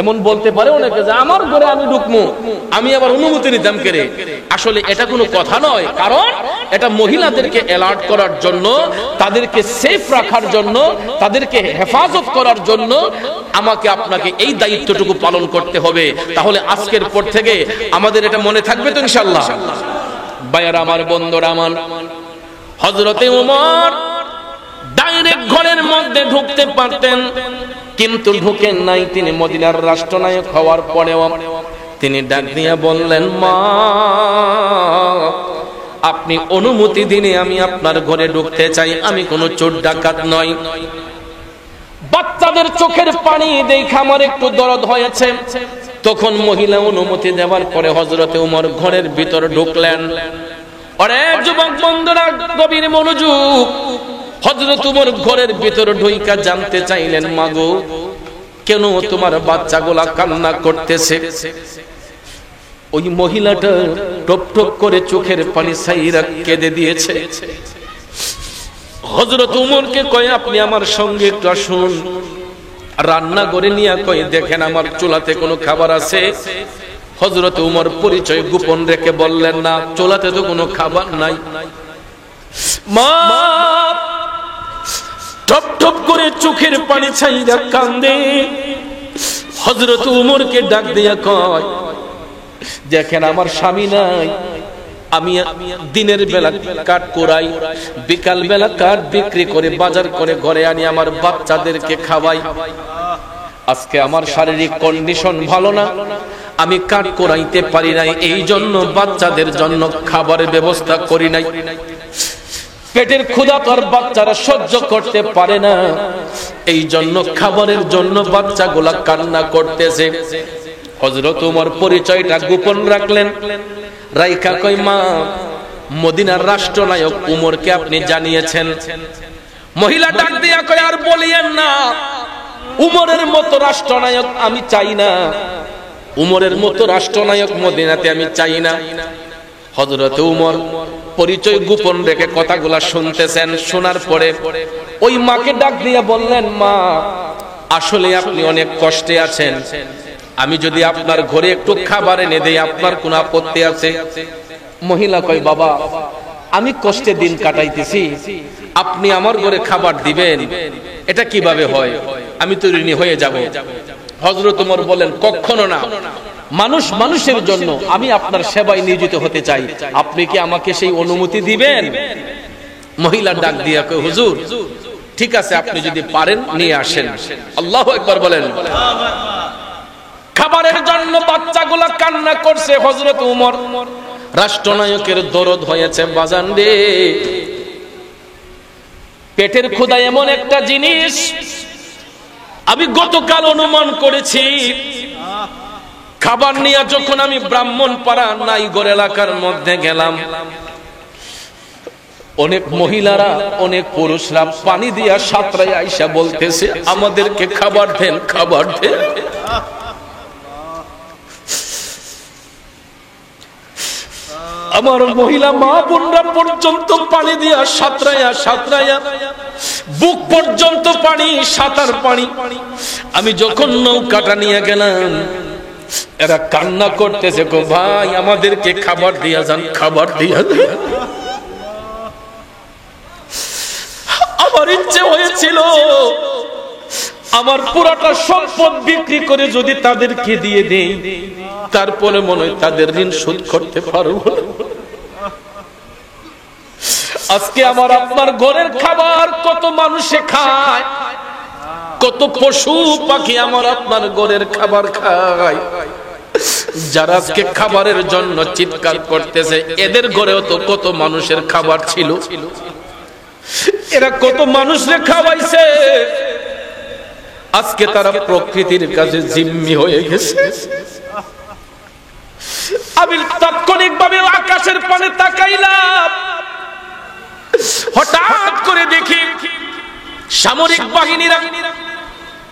এমন বলতে পারে অনেকে যে আমার ঘরে আমি ঢুকবো, আমি আবার অনুমতি নিতাম কেরে? আসলে এটা কোনো কথা নয়। কারণ এটা মহিলাদেরকে অ্যালার্ট করার জন্য, তাদেরকে সেফ রাখার জন্য, তাদেরকে হেফাজত করার জন্য আমাকে আপনাকে এই দায়িত্বটুকু পালন করতে হবে। তাহলে আজকের পর থেকে আমাদের এটা মনে থাকবে তো ইনশাআল্লাহ? ভাইয়ারা আমার, বন্ধুরা আমার, হযরতে ওমর ডাইরেক্ট ঘরের মধ্যে ঢুকতে পারতেন, কিন্তু ঢুকেন নাই। তিনি মদিনার রাষ্ট্রনায়ক হওয়ার পরেও তিনি ডাক দিয়ে বললেন, মা আপনি অনুমতি দিনে আমি আপনার ঘরে ঢুকতে চাই, আমি কোনো চোর ডাকাত নই। বাচ্চাদের চোখের পানি দেখে আমার একটু দরদ হয়েছে। তখন মহিলা অনুমতি দেওয়ার পরে হযরতে ওমর ঘরের ভিতর ঢুকলেন। আরে যুবক বন্ধুরা, গভীর মনোযোগ। হযরত ওমর ঘরের ভিতর ঢুইকা জানতে চাইলেন, মাগো কেন তোমার বাচ্চাগুলা কান্না করতেছে? ওই মহিলাটা টপ টপ করে চোখের পানি ছাইরা কেঁদে দিয়েছে। হযরত ওমরকে কয়, আপনি আমার সঙ্গে একটু আসুন। রান্না করে নিয়ে কয়, দেখেন আমার চুলাতে কোনো খাবার আছে? হযরত ওমর পরিচয় গোপন রেখে বললেন, না, চুলাতে তো কোনো খাবার নাই। মা টপ টপ করে চোখের পানি ছাইরা কান্দে। হযরত ওমরকে ডাক দিয়া কয়, দেখেন আমার স্বামী নাই, আমি দিনের বেলা কাঠ কোরাই, বিকাল বেলা কাঠ বিক্রি করে বাজার করে ঘরে আনি, আমার বাচ্চাদেরকে খাওয়াই। আজকে আমার শারীরিক কন্ডিশন ভালো না, আমি কাঠ কোরাইতে পারি নাই, এই জন্য বাচ্চাদের জন্য খাবারের ব্যবস্থা করি নাই। পেটের ক্ষুধা তো আর বাচ্চারা সহ্য করতে পারে না, এই জন্য খাবারের জন্য বাচ্চাগুলা কান্না করতেছে। হযরত ওমর পরিচয়টা গোপন রাখলেন। রাইখা কই, মা মদিনার রাষ্ট্রনায়ক উমরকে আপনি জানিয়েছেন? মহিলা ডাক দিয়া কয়, আর বলিয়েন না, উমরের মতো রাষ্ট্রনায়ক আমি চাই না, উমরের মতো রাষ্ট্রনায়ক মদিনাতে আমি চাই না। হযরত ওমর পরিচয় গোপন রেখে কথাগুলা শুনতেছেন। শোনার পরে ওই মাকে ডাক দিয়া বললেন, মা আসলে আপনি অনেক কষ্টে আছেন, আমি যদি আপনার ঘরে একটু খাবার এনে দেই আপনার কোনো আপত্তি আছে? মহিলা কয়, বাবা আমি কষ্টে দিন কাটাইতেছি, আপনি আমার ঘরে খাবার দিবেন, এটা কিভাবে হয়? আমি তো ঋণী হয়ে যাব। হযরত ওমর বলেন, কখনো না, মানুষ মানুষের জন্য আমি আপনার সেবায় নিয়োজিত হতে চাই, আপনি কি আমাকে সেই অনুমতি দিবেন? মহিলা ডাক দিয়া কয়, হুজুর ঠিক আছে, আপনি যদি পারেন নিয়ে আসেন। আল্লাহু আকবার বলেন। খাবারের জন্য বাচ্চাগুলা কান্না করছে। হযরত ওমর রাষ্ট্রনায়কের দরদ হয়েছে। বাজান রে, পেটের ক্ষুধা এমন একটা জিনিস, আমি গতকাল অনুমান করেছি, খাবার নিয়ে যখন আমি ব্রাহ্মণপাড়া নাইগর এলাকার মধ্যে গেলাম, অনেক মহিলারা অনেক পুরুষরা পানি দিয়া সাঁতরায় আইসা বলতেছে আমাদেরকে খাবার দেন, খাবার দেন। আমার মহিলা মা বোনরা পর্যন্ত পানি দিয়া সাঁতরায়া সাঁতরায়া বুক পর্যন্ত পানি, সাঁতার পানি। আমি যখন নৌকাটা নিয়ে গেলাম এরা কান্না করতেছে, গো ভাই আমাদেরকে খাবার দিয়া যান, খাবার দিয়া যান। আমার ইচ্ছে হয়েছিল আমার পুরাটা সম্পদ বিক্রি করে যদি তাদেরকে দিয়ে দেই, তারপরে মনে হয় তাদের ঋণ শোধ করতে পারবো। আজকে আমার আপনার ঘরের খাবার কত মানুষে খায়, কত পশু পাখি আমার আপনার ঘরের খাবার খায়। যারা আজকে খাবারের জন্য চিৎকার করতেছে এদের ঘরেও তো কত মানুষের খাবার ছিল, এরা কত মানুষরে খাওয়াইছে। আজকে তারা প্রকৃতির কাছে জিম্মি হয়ে গেছে। আমি তাৎক্ষণিকভাবে আকাশের পানে তাকাইলাম, হঠাৎ করে দেখি সামরিক বাহিনীরা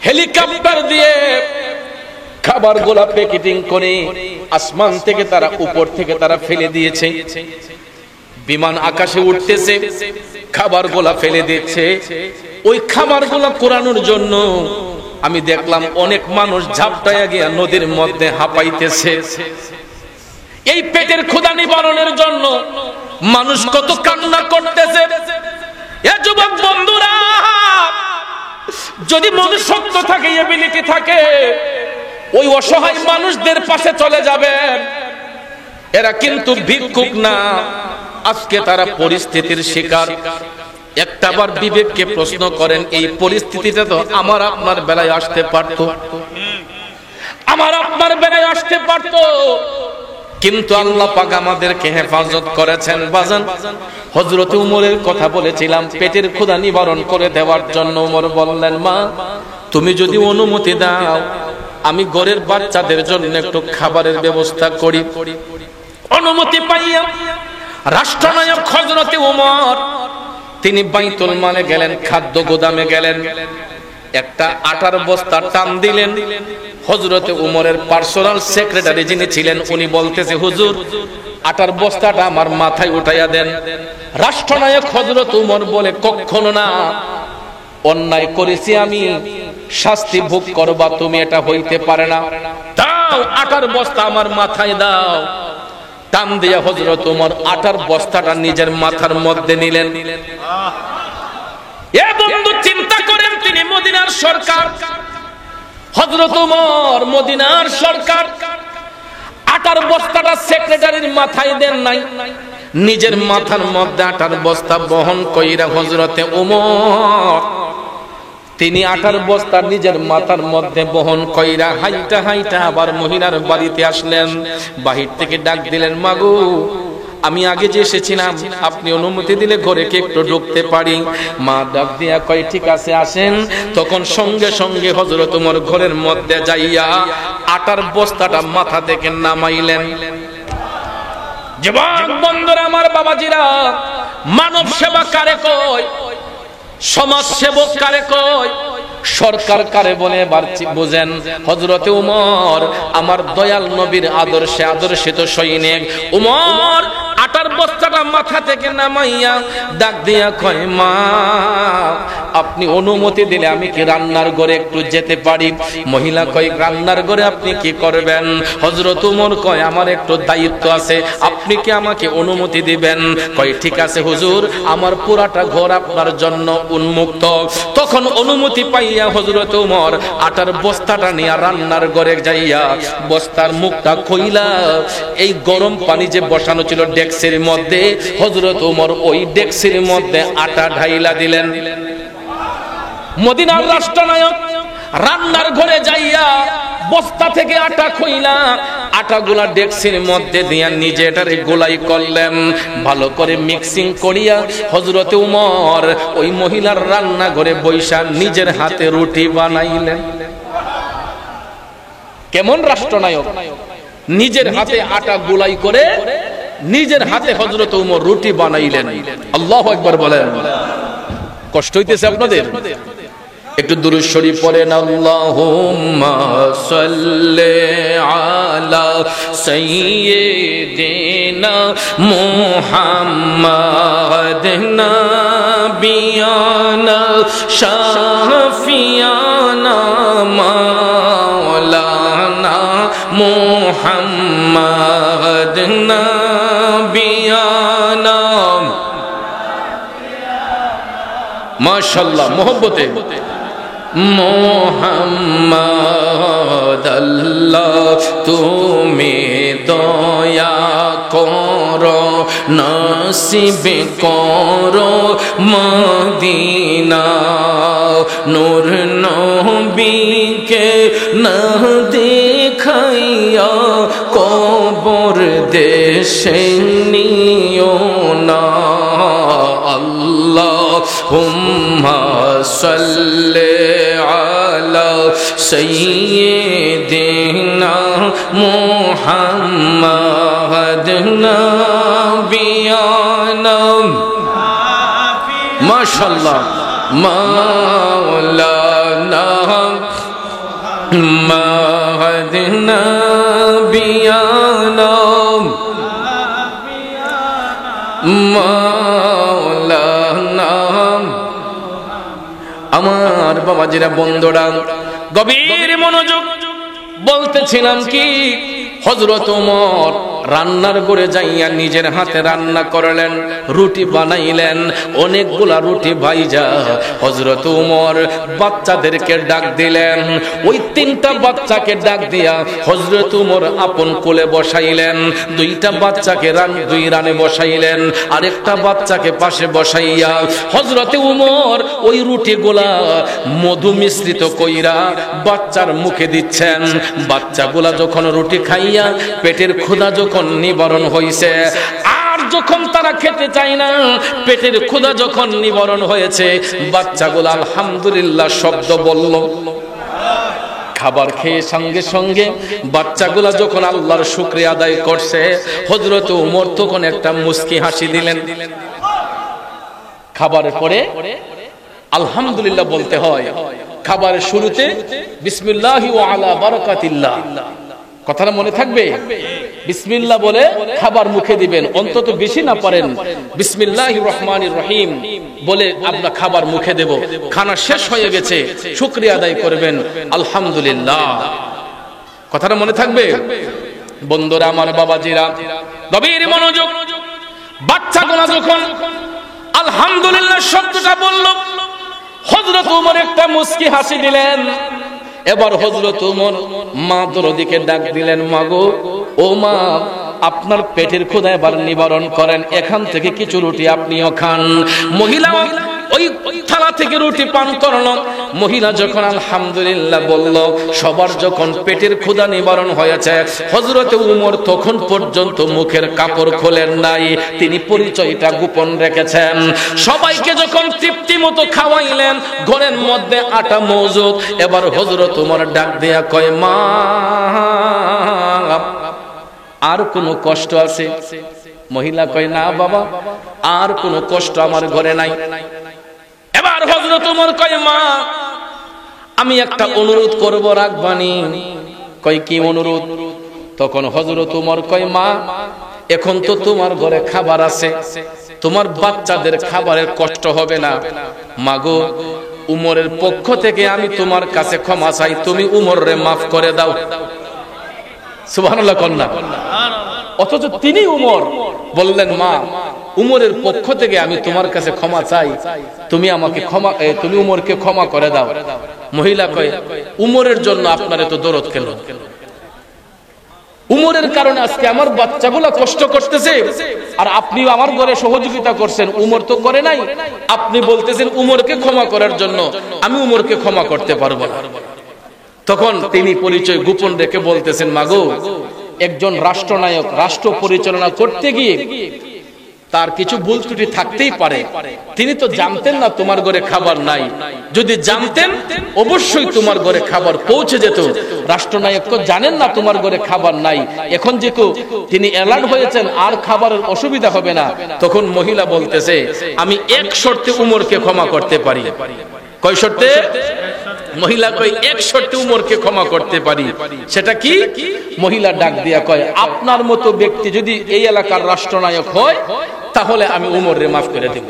হেলিকপ্টার দিয়ে খাবার গোলা প্যাকেটিং করে আসমান থেকে তারা উপর থেকে তারা ফেলে দিয়েছে। বিমান আকাশে উঠতেছে, খাবার গোলা ফেলে দিচ্ছে। ওই খাবার গোলা কোরানোর জন্য আমি দেখলাম অনেক মানুষ ঝাপটায়া গিয়া নদীর মধ্যে হাঁপাইতেছে। এই পেটের ক্ষুধা নিবারণের জন্য মানুষ কত কান্না করতেছে। এ যুবক বন্ধুরা, যদি মনে শক্ত থাকে, এবিলিটি থাকে, ওই অসহায় মানুষদের পাশে চলে যাবেন। এরা কিন্তু ভিক্ষুক না, আজকে তারা পরিস্থিতির শিকার। একটাবার বিবেককে প্রশ্ন করেন, এই পরিস্থিতিটা তো আমার আপনার বেলায় আসতে পারতো, আমার আপনার বেলায় আসতে পারতো, কিন্তু আল্লাহ পাক আমাদেরকে হেফাজত করেছেন। বাজান, হযরত উমরের কথা বলেছিলাম পেটের ক্ষুধা নিবারণ করে দেওয়ার জন্য। উমর বললেন, মা তুমি যদি অনুমতি দাও আমি ঘরের বাচ্চাদের জন্য একটু খাবারের ব্যবস্থা করি। অনুমতি পাইয়া রাষ্ট্রনায়ক হযরত উমর তিনি বাইতুল মালে গেলেন, খাদ্য গোদামে গেলেন, একটা আটার বস্তা টান দিলেন। হযরত উমরের পার্সোনাল সেক্রেটারি যিনি ছিলেন উনি বলতেছে, হুজুর আটার বস্তাটা আমার মাথায় উঠাইয়া দেন। রাষ্ট্রনায়ক হযরত উমর বলে, কখনো না, অন্যায় করেছি আমি, শাস্তি ভোগ করবা তুমি, এটা হইতে পারে না। দাও আটার বস্তা আমার মাথায় দাও। টান দিয়া হযরত উমর আটার বস্তাটা নিজের মাথার মধ্যে নিলেন। এ বন্ধু চিন্তা করেন, তিনি মদিনার সরকার, হযরত উমর মদিনার সরকার। আটার বস্তাটা সেক্রেটারির মাথায় দেন নাই, নিজের মাথার মধ্যে আটার বস্তা বহন কইরা হযরতে উমর তিনি আটার বস্তা নিজের মাথার মধ্যে বহন কইরা হাইটা হাইটা আবার মহিলার বাড়িতে আসলেন। বাহির থেকে ডাক দিলেন, মাগো আমি আগে যে এসেছিলাম, আপনি অনুমতি দিলে ঘরে কি একটু ঢুকতে পারি? মা ডাক দিয়া কয়, ঠিক আছে আসেন। তখন সঙ্গে সঙ্গে হযরত ওমর ঘরের মধ্যে যাইয়া আটার বস্তাটা মাথা থেকে নামাইলেন। যুবক বন্ধুরা, আমার বাবাজিরা, মানব সেবা কারে কয়, সমাজ সেবক কারে কয়, সরকার কারে বলে এবার বুঝেন। হযরতে উমর আমার দয়াল নবীর আদর্শে আদর্শিত সৈনিক। উমর আটার বস্তাটা মাথা থেকে নামাইয়া ডাক দিয়া কয়, মা আপনি অনুমতি দিলে আমি কি রান্নার ঘরে একটু যেতে পারি? মহিলা কয়, রান্নার ঘরে আপনি কি করবেন? হযরত উমর কয়, আমার একটু দায়িত্ব আছে, আপনি কি আমাকে অনুমতি দিবেন? কয়, ঠিক আছে হুজুর, আমার পুরাটা ঘর আপনার জন্য উন্মুক্ত। তখন অনুমতি পাইয়া হযরত উমর আটার বস্তাটা নিয়ে রান্নার ঘরে যাইয়া বস্তার মুখটা খুইলা এই গরম পানি যে বসানো ছিল ডেক্সির মধ্যে, হযরত উমর ওই ডেক্সির মধ্যে আটা ঢাইলা দিলেন। মদিনার রাষ্ট্রনায়ক রান্নার ঘরে যাইয়া বস্তা থেকে আটা খুইলা আটাগুলা ডেক্সির মধ্যে দিয়া নিজে এটারে গোলাই করলেন। ভালো করে মিক্সিং করিয়া হযরতে উমর ওই মহিলার রান্না ঘরে বৈশা নিজের হাতে রুটি বানাইলেন। কেমন রাষ্ট্রনায়ক! নিজের হাতে আটা গোলাই করে নিজের হাতে হযরত উমর রুটি বানাইলেন। আল্লাহু আকবার বলেন। কষ্ট হইতেছে আপনাদের? একটু দুরূদ শরীফ পড়েন। আল্লাহুম্মা সাল্লি আলা সাইয়্যিদিনা মুহাম্মাদ নাবিয়ানা শাফিয়ানা মাওলানা মুহাম্মাদ নাবিয়ানা। মাশাআল্লাহ, মোহব্বতে মোহাম্মদ আল্লাহ তুমি দয়া করো, নসিব করো মদিনা। নূর নবীকে না দেখাইয়া কবর দেশে নিও না। আল্লাহুম্মা সাল্লি আলা সাইয়্যিদিনা মুহাম্মাদ নাবিয়ানা। মাশাআল্লাহ। মাওলানা মুহাম্মাদ নাবিয়ানা মাওলানা। আমার বাবাজিরা, বন্ধুরা, গভীর মনোযোগ। বলতেছিলাম কি, হযরত ওমর রান্নার ঘরে যাইয়া নিজের হাতে রান্না করলেন, রুটি বানাইলেন। অনেকগুলা রুটি ভাইজা হযরত ওমর বাচ্চাদেরকে ডাক দিলেন। ওই তিনটা বাচ্চাকে ডাক দিয়া হযরত ওমর আপন কোলে বসাইলেন। দুইটা বাচ্চাকে দুই রানে বসাইলেন, আরেকটা বাচ্চাকে পাশে বসাইয়া হযরত ওমর ওই রুটিগুলা মধু মিশ্রিত কইরা বাচ্চার মুখে দিচ্ছেন। বাচ্চাগুলা যখন রুটি খাইয়া পেটের ক্ষুধা যখন নিবারণ হইছে, আর যখন তারা খেতে চায় না, পেটের ক্ষুধা যখন নিবারণ হয়েছে, বাচ্চাগুলো আলহামদুলিল্লাহ শব্দ বলল। খাবার খেয়ে সঙ্গে সঙ্গে বাচ্চাগুলা যখন আল্লাহর শুকরিয়া আদায় করছে, হযরত ওমর তখন একটা মুস্কি হাসি দিলেন। খাবারের পরে আলহামদুলিল্লাহ বলতে হয়। খাবারের শুরুতে বিসমিল্লাহি ওয়া আলা বারাকাতিল্লাহ, কথাটা মনে থাকবে। বিসমিল্লাহ বলে খাবার মুখে দিবেন, অন্তত বেশি না পারেন বিসমিল্লাহির রহমানির রহিম বলে আমরা খাবার মুখে দেব। খানা শেষ হয়ে গেছে, শুকরিয়া আদায় করবেন আলহামদুলিল্লাহ। কথাটা মনে থাকবে। বন্ধুরা আমার, বাবাজিরা, গভীর মনোযোগ। বাচ্চাগুলো যখন আলহামদুলিল্লাহ শব্দটা বলল, হযরত ওমর একটা মুস্কি হাসি দিলেন। এবার হযরত ওমর মা দরদিকে ডাক দিলেন, মা গো, ও মা, আপনার পেটের ক্ষুধা এবার নিবারণ করেন, এখান থেকে কিছু রুটি আপনিও খান। মহিলা ওই থালা থেকে রুটি পান করল। মহিলা যখন আলহামদুলিল্লাহ বলল, সবার যখন পেটের ক্ষুধা নিবারণ হয়েছে, হযরত ওমর তখন পর্যন্ত মুখের কাপড় খোলেন নাই, তিনি পরিচয়টা গোপন রেখেছেন। সবাইকে যখন তৃপ্তি মতো খাওয়াইলেন, ঘরের মধ্যে আটা মজুদ। এবার হযরত ওমর ডাক দেয়া কয়, মা, আর কোনো কষ্ট আছে? মহিলা কয়, না বাবা, আর কোনো কষ্ট আমার ঘরে নাই। এবার হযরত ওমর কয়, মা, আমি একটা অনুরোধ করব, রাখবানি? কয়, কি অনুরোধ? তখন হযরত ওমর কয়, মা, এখন তো তোমার ঘরে খাবার আছে, তোমার বাচ্চাদের খাবারের কষ্ট হবে না। মাগো, উমরের পক্ষ থেকে আমি তোমার কাছে ক্ষমা চাই, তুমি উমররে মাফ করে দাও। সুবহানাল্লাহ কন্যা। অথচ তিনি উমর বললেন, মা, উমরের পক্ষ থেকে আমি তোমার কাছে ক্ষমা চাই, তুমি আমাকে ক্ষমা, তুমি উমরকে ক্ষমা করে দাও। মহিলা কয়, উমরের জন্য আপনার এত দরদ কেন? উমরের কারণে আজকে আমার বাচ্চাগুলা কষ্ট করতেছে, আর আপনি আমার ঘরে সহযোগিতা করছেন, উমর তো করে নাই। আপনি বলতেছেন উমরকে ক্ষমা করার জন্য, আমি উমরকে ক্ষমা করতে পারবো না। তখন তিনি পরিচয় গোপন রেখে বলতেছেন, মাগো, একজন রাষ্ট্রনায়ক রাষ্ট্র পরিচালনা করতে গিয়ে তার কিছু ভুল ত্রুটি থাকতেই পারে, তিনি তো জানতেন না তোমার ঘরে খাবার নাই। যদি জানতেন অবশ্যই তোমার ঘরে খাবার পৌঁছে যেত। রাষ্ট্রনায়ক তো জানেন না তোমার ঘরে খাবার নাই, এখন যেহেতু তিনি অ্যালার্ট হয়েছেন আর খাবারের অসুবিধা হবে না, তখন মহিলা বলতেছে আমি এক শর্তে উমরকে ক্ষমা করতে পারি। কয় শর্তে? মহিলা কয় এক শর্তে উমরকে ক্ষমা করতে পারি। সেটা কি? মহিলা ডাক দিয়া কয় আপনার মতো ব্যক্তি যদি এই এলাকার রাষ্ট্রনায়ক হয় তাহলে আমি উমররে মাফ করে দেব।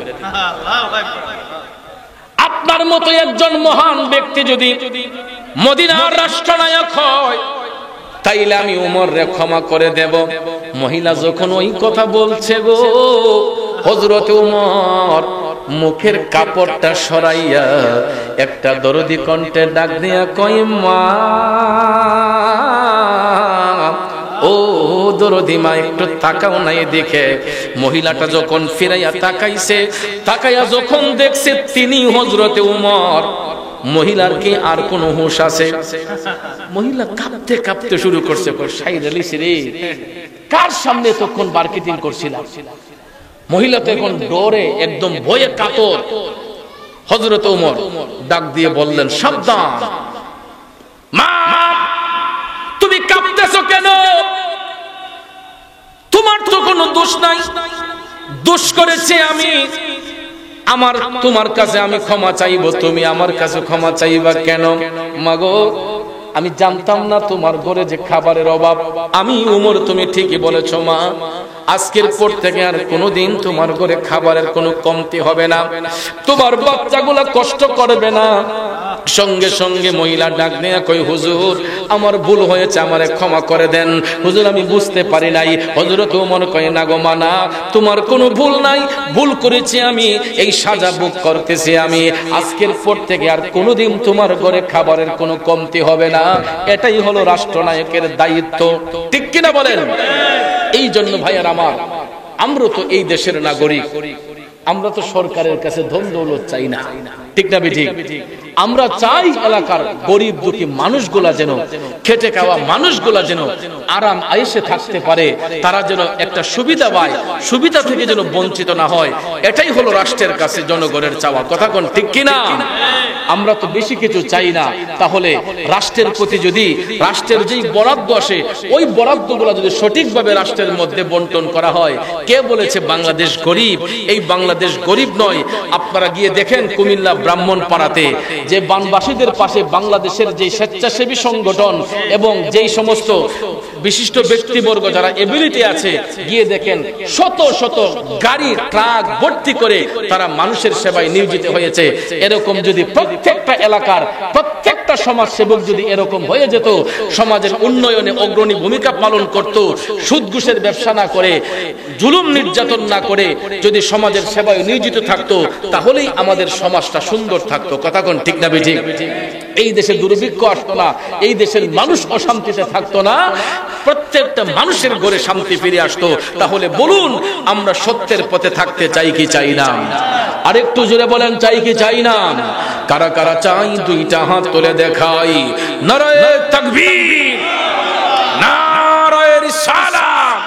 আপনার মতো একজন মহান ব্যক্তি যদি মদিনার রাষ্ট্রনায়ক হয় তাইলে আমি উমররে ক্ষমা করে দেব। মহিলা যখন ওই কথা বলছে গো, হযরত উমর মুখের কাপড়টা সরাইয়া একটা দরদি কণ্ঠে ডাক দিয়া কয় মা, ও দরদি মা একটু তাকাও নাই দেখে। মহিলাটা যখন ফিরাইয়া তাকাইছে, তাকাইয়া যখন দেখছে তিনি হযরতে উমর, মহিলার কি আর কোন হুঁশ আছে? মহিলা কাঁপতে কাঁপতে শুরু করছে, সাইদ আলী রে কার সামনে তখন মার্কেটিং করছিলাম। মহিলা তো এখন ডরে একদম ভয়ে কাতর। হযরত ওমর ডাক দিয়ে বললেন সাবধান, মা তুমি কাঁপতেছো কেন? তোমার তো কোনো দোষ নাই, দোষ করেছে আমি। আমার তোমার কাছে আমি ক্ষমা চাইবো, তুমি আমার কাছে ক্ষমা চাইবা কেন? মাগো আমি জানতাম না তোমার ঘরে যে খাবারের অভাব। আমি উমর, তুমি ঠিকই বলেছো মা, আজকের পর থেকে আর কোনোদিন তোমার ঘরে খাবারের কোনো কমতি হবে না, তোমার বাচ্চাগুলা কষ্ট করবে না। সঙ্গে সঙ্গে মহিলা ডাক নিয়ে কই হুজুর আমার ভুল হয়েছে, আমারে ক্ষমা করে দেন হুজুর, আমি বুঝতে পারি নাই। হযরত ওমর কয় না গো মা না, তোমার কোনো ভুল নাই, ভুল করেছি আমি, এই সাজা ভোগ করতেছি আমি। আজকের পর থেকে আর কোনোদিন তোমার ঘরে খাবারের কোনো কমতি হবে না। এটাই হলো রাষ্ট্রনায়কের দায়িত্ব, ঠিক কিনা বলেন? এই জন্য ভাইয়ার আমার, আমরা তো এই দেশের নাগরিক, আমরা তো সরকারের কাছে ধন দৌলত চাই না, ঠিক না বেঠিক? আমরা চাই এলাকার গরিব দুঃখী মানুষগুলা যেন, খেটে খাওয়া মানুষগুলা যেন আরাম আয়েশে থাকতে পারে, তারা যেন একটা সুবিধা পায়, সুবিধা থেকে যেন বঞ্চিত না হয়। এটাই হলো রাষ্ট্রের কাছে জনগণের চাওয়া, কথা কোন ঠিক কিনা? আমরা তো বেশি কিছু চাই না। তাহলে রাষ্ট্রের প্রতি যদি রাষ্ট্রের যেই বরাদ্দ আসে, ওই বরাদ্দগুলো যদি সঠিকভাবে রাষ্ট্রের মধ্যে বন্টন করা হয়। কে বলেছে বাংলাদেশ গরিব? এই বাংলাদেশ গরিব নয়। আপনারা গিয়ে দেখেন কুমিল্লা ব্রাহ্মণপাড়াতে যে বানবাসীদের পাশে বাংলাদেশের যে স্বেচ্ছাসেবী সংগঠন এবং যেই সমস্ত বিশিষ্ট ব্যক্তিবর্গ যারা এবিলিটি আছে, গিয়ে দেখেন শত শত গাড়ি ট্রাক ভর্তি করে তারা মানুষের সেবায় নিয়োজিত হয়েছে। এরকম যদি প্রত্যেকটা এলাকার প্রত্যেকটা সমাজ সেবক যদি এরকম হয়ে যেত, সমাজের উন্নয়নে অগ্রণী ভূমিকা পালন করত, সুদ ঘুষের ব্যবসা না করে, জুলুম নির্যাতন না করে যদি সমাজের সেবায় নিয়োজিত থাকতো, তাহলেই আমাদের সমাজটা সুন্দর থাকতো, কথা কোন ঠিক না বেঠিক? এই দেশে দুর্ভিক্ষ আসতো না, এই দেশের মানুষ অশান্তিতে থাকতো না, প্রত্যেকটা মানুষের ঘরে শান্তি ফিরে আসতো। তাহলে বলুন আমরা সত্যের পথে থাকতে চাই কি চাই না? আরেকটু জোরে বলেন চাই কি চাই না? কারা কারা চাই দুইটা হাত তুলে দেখাই। নারায়ে তাকবীর, নারায়ে রিসালাত,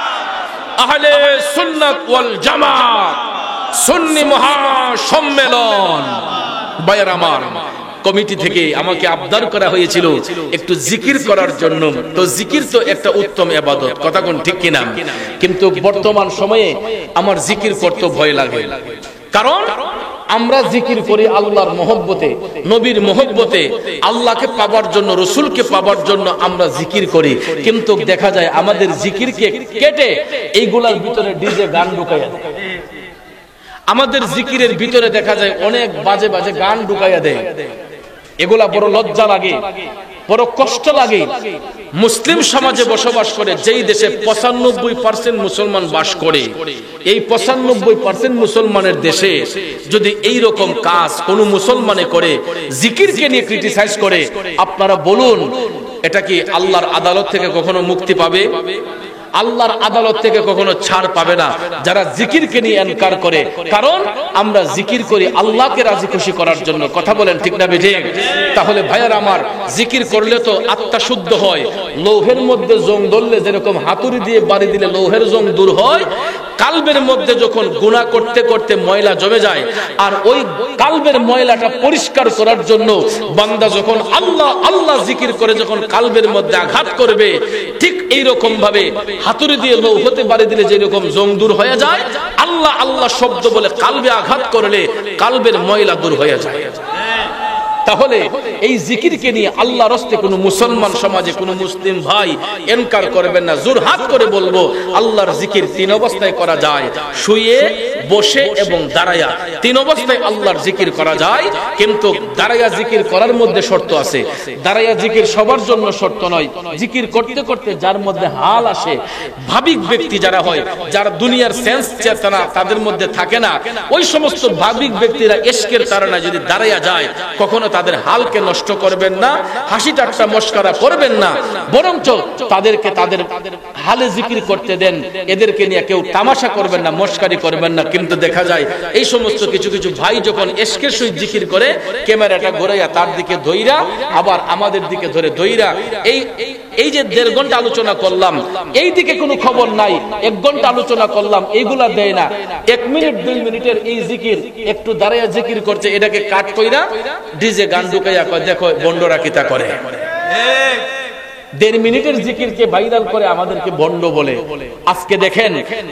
আহলে সুন্নাত ওয়াল জামাত, সুন্নি মহাসম্মেলন। ভাইয়ার আমার, কমিটি থেকে আমাকে আবদার করা হয়েছিল একটু জিকির করার জন্য। তো জিকির তো একটা উত্তম ইবাদত, কথা কোন ঠিক কিনা? কিন্তু বর্তমান সময়ে আমার জিকির করতে ভয় লাগে। কারণ আমরা জিকির করি আল্লাহর মহব্বতে, নবীর মহব্বতে, আল্লাহকে পাবার জন্য, রসুলকে পাবার জন্য আমরা জিকির করি। কিন্তু দেখা যায় আমাদের জিকিরকে কেটে এইগুলার ভিতরে ডিজে গান ঢুকাইয়া দেয়। আমাদের জিকিরের ভিতরে দেখা যায় অনেক বাজে বাজে গান ঢুকাইয়া দেয়। এগুলা বড় লজ্জা লাগে, বড় কষ্ট লাগে। মুসলিম সমাজে বসবাস করে যেই দেশে 95% মুসলমান বাস করে, এই 95% মুসলমানের দেশে যদি এই রকম কাজ কোন মুসলমানে করে, জিকিরকে নিয়ে ক্রিটিসাইজ করে, আপনারা বলুন এটা কি আল্লাহর আদালত থেকে কখনো মুক্তি পাবে? আল্লাহর আদালত থেকে কখনো ছাড় পাবে না যারা জিকিরকে নিয়ে ইনকার করে। কারণ আমরা জিকির করি আল্লাহকে রাজি খুশি করার জন্য, কথা বলেন ঠিক না বেঠিক? তাহলে ভাইয়ার আমার, জিকির করলে তো আত্মা শুদ্ধ হয়। লৌহের মধ্যে জং ধরলে যেরকম হাতুড়ি দিয়ে বাড়ি দিলে লৌহের জং দূর হয়, কালবের মধ্যে যখন গুনাহ করতে করতে ময়লা জমে যায়, আর ওই কালবের ময়লাটা পরিষ্কার করার জন্য বান্দা যখন আল্লাহ আল্লাহ জিকির করে যখন কালবের মধ্যে আঘাত করবে, ঠিক এইরকম ভাবে হাতুড়ি দিয়ে লৌহতে বাড়ি দিলে যেরকম জং দূর হয়ে যায়, আল্লাহ আল্লাহ শব্দ বলে কালবে আঘাত করলে কালবের ময়লা দূর হয়ে যায়। তাহলে এই জিকিরকে নিয়ে আল্লাহর রাস্তে কোনো মুসলমান সমাজে কোনো মুসলিম ভাই ইনকার করবেন না। জোরহাত করে বলবো, আল্লাহর জিকির তিন অবস্থায় করা যায়, শুয়ে, বসে এবং দাঁড়ায়া। তিন অবস্থায় আল্লাহর জিকির করা যায়, কিন্তু দাঁড়ায়া জিকির করার মধ্যে শর্ত আছে। দাঁড়ায়া জিকির সবার জন্য শর্ত নয়। জিকির করতে করতে যার মধ্যে হাল আসে, ভাবিক ব্যক্তি যারা হয়, যারা দুনিয়ার সেন্স চেতনা তাদের মধ্যে থাকে না, ওই সমস্ত ভাবিক ব্যক্তিরা ইশকের কারণে যদি দাঁড়ায়া যায়, কখনো তাদের হালকে নষ্ট করবেন না, হাসি ঠাট্টা মস্করা করবেন না, বরঞ্চ তাদেরকে তাদের হালে জিকির করতে দেন। এদেরকে নিয়ে কেউ তামাশা করবেন না, মস্কারি করবেন না। কিন্তু দেখা যায় এই সমস্ত কিছু কিছু ভাই যখন ইশকের সহিত জিকির করে, ক্যামেরাটা ঘোরাইয়া তার দিকে ধইরা আবার আমাদের দিকে ধরে ধইরা, এই যে 1.5 ঘন্টা আলোচনা করলাম, এই দিকে কোনো খবর নাই, 1 ঘন্টা আলোচনা করলাম, এইগুলা দেয় না। 1 মিনিট 2 মিনিটের এই জিকির একটু দাঁড়াইয়া জিকির করছে, এটাকে কাট কইরা ডিজে গান ঢুকাইয়া কয় দেখো বন্ডরা কিতা করে। 1.5 মিনিটের জিকিরকে ভাইরাল করে আমাদেরকে বন্ড বলে। আজকে দেখেন,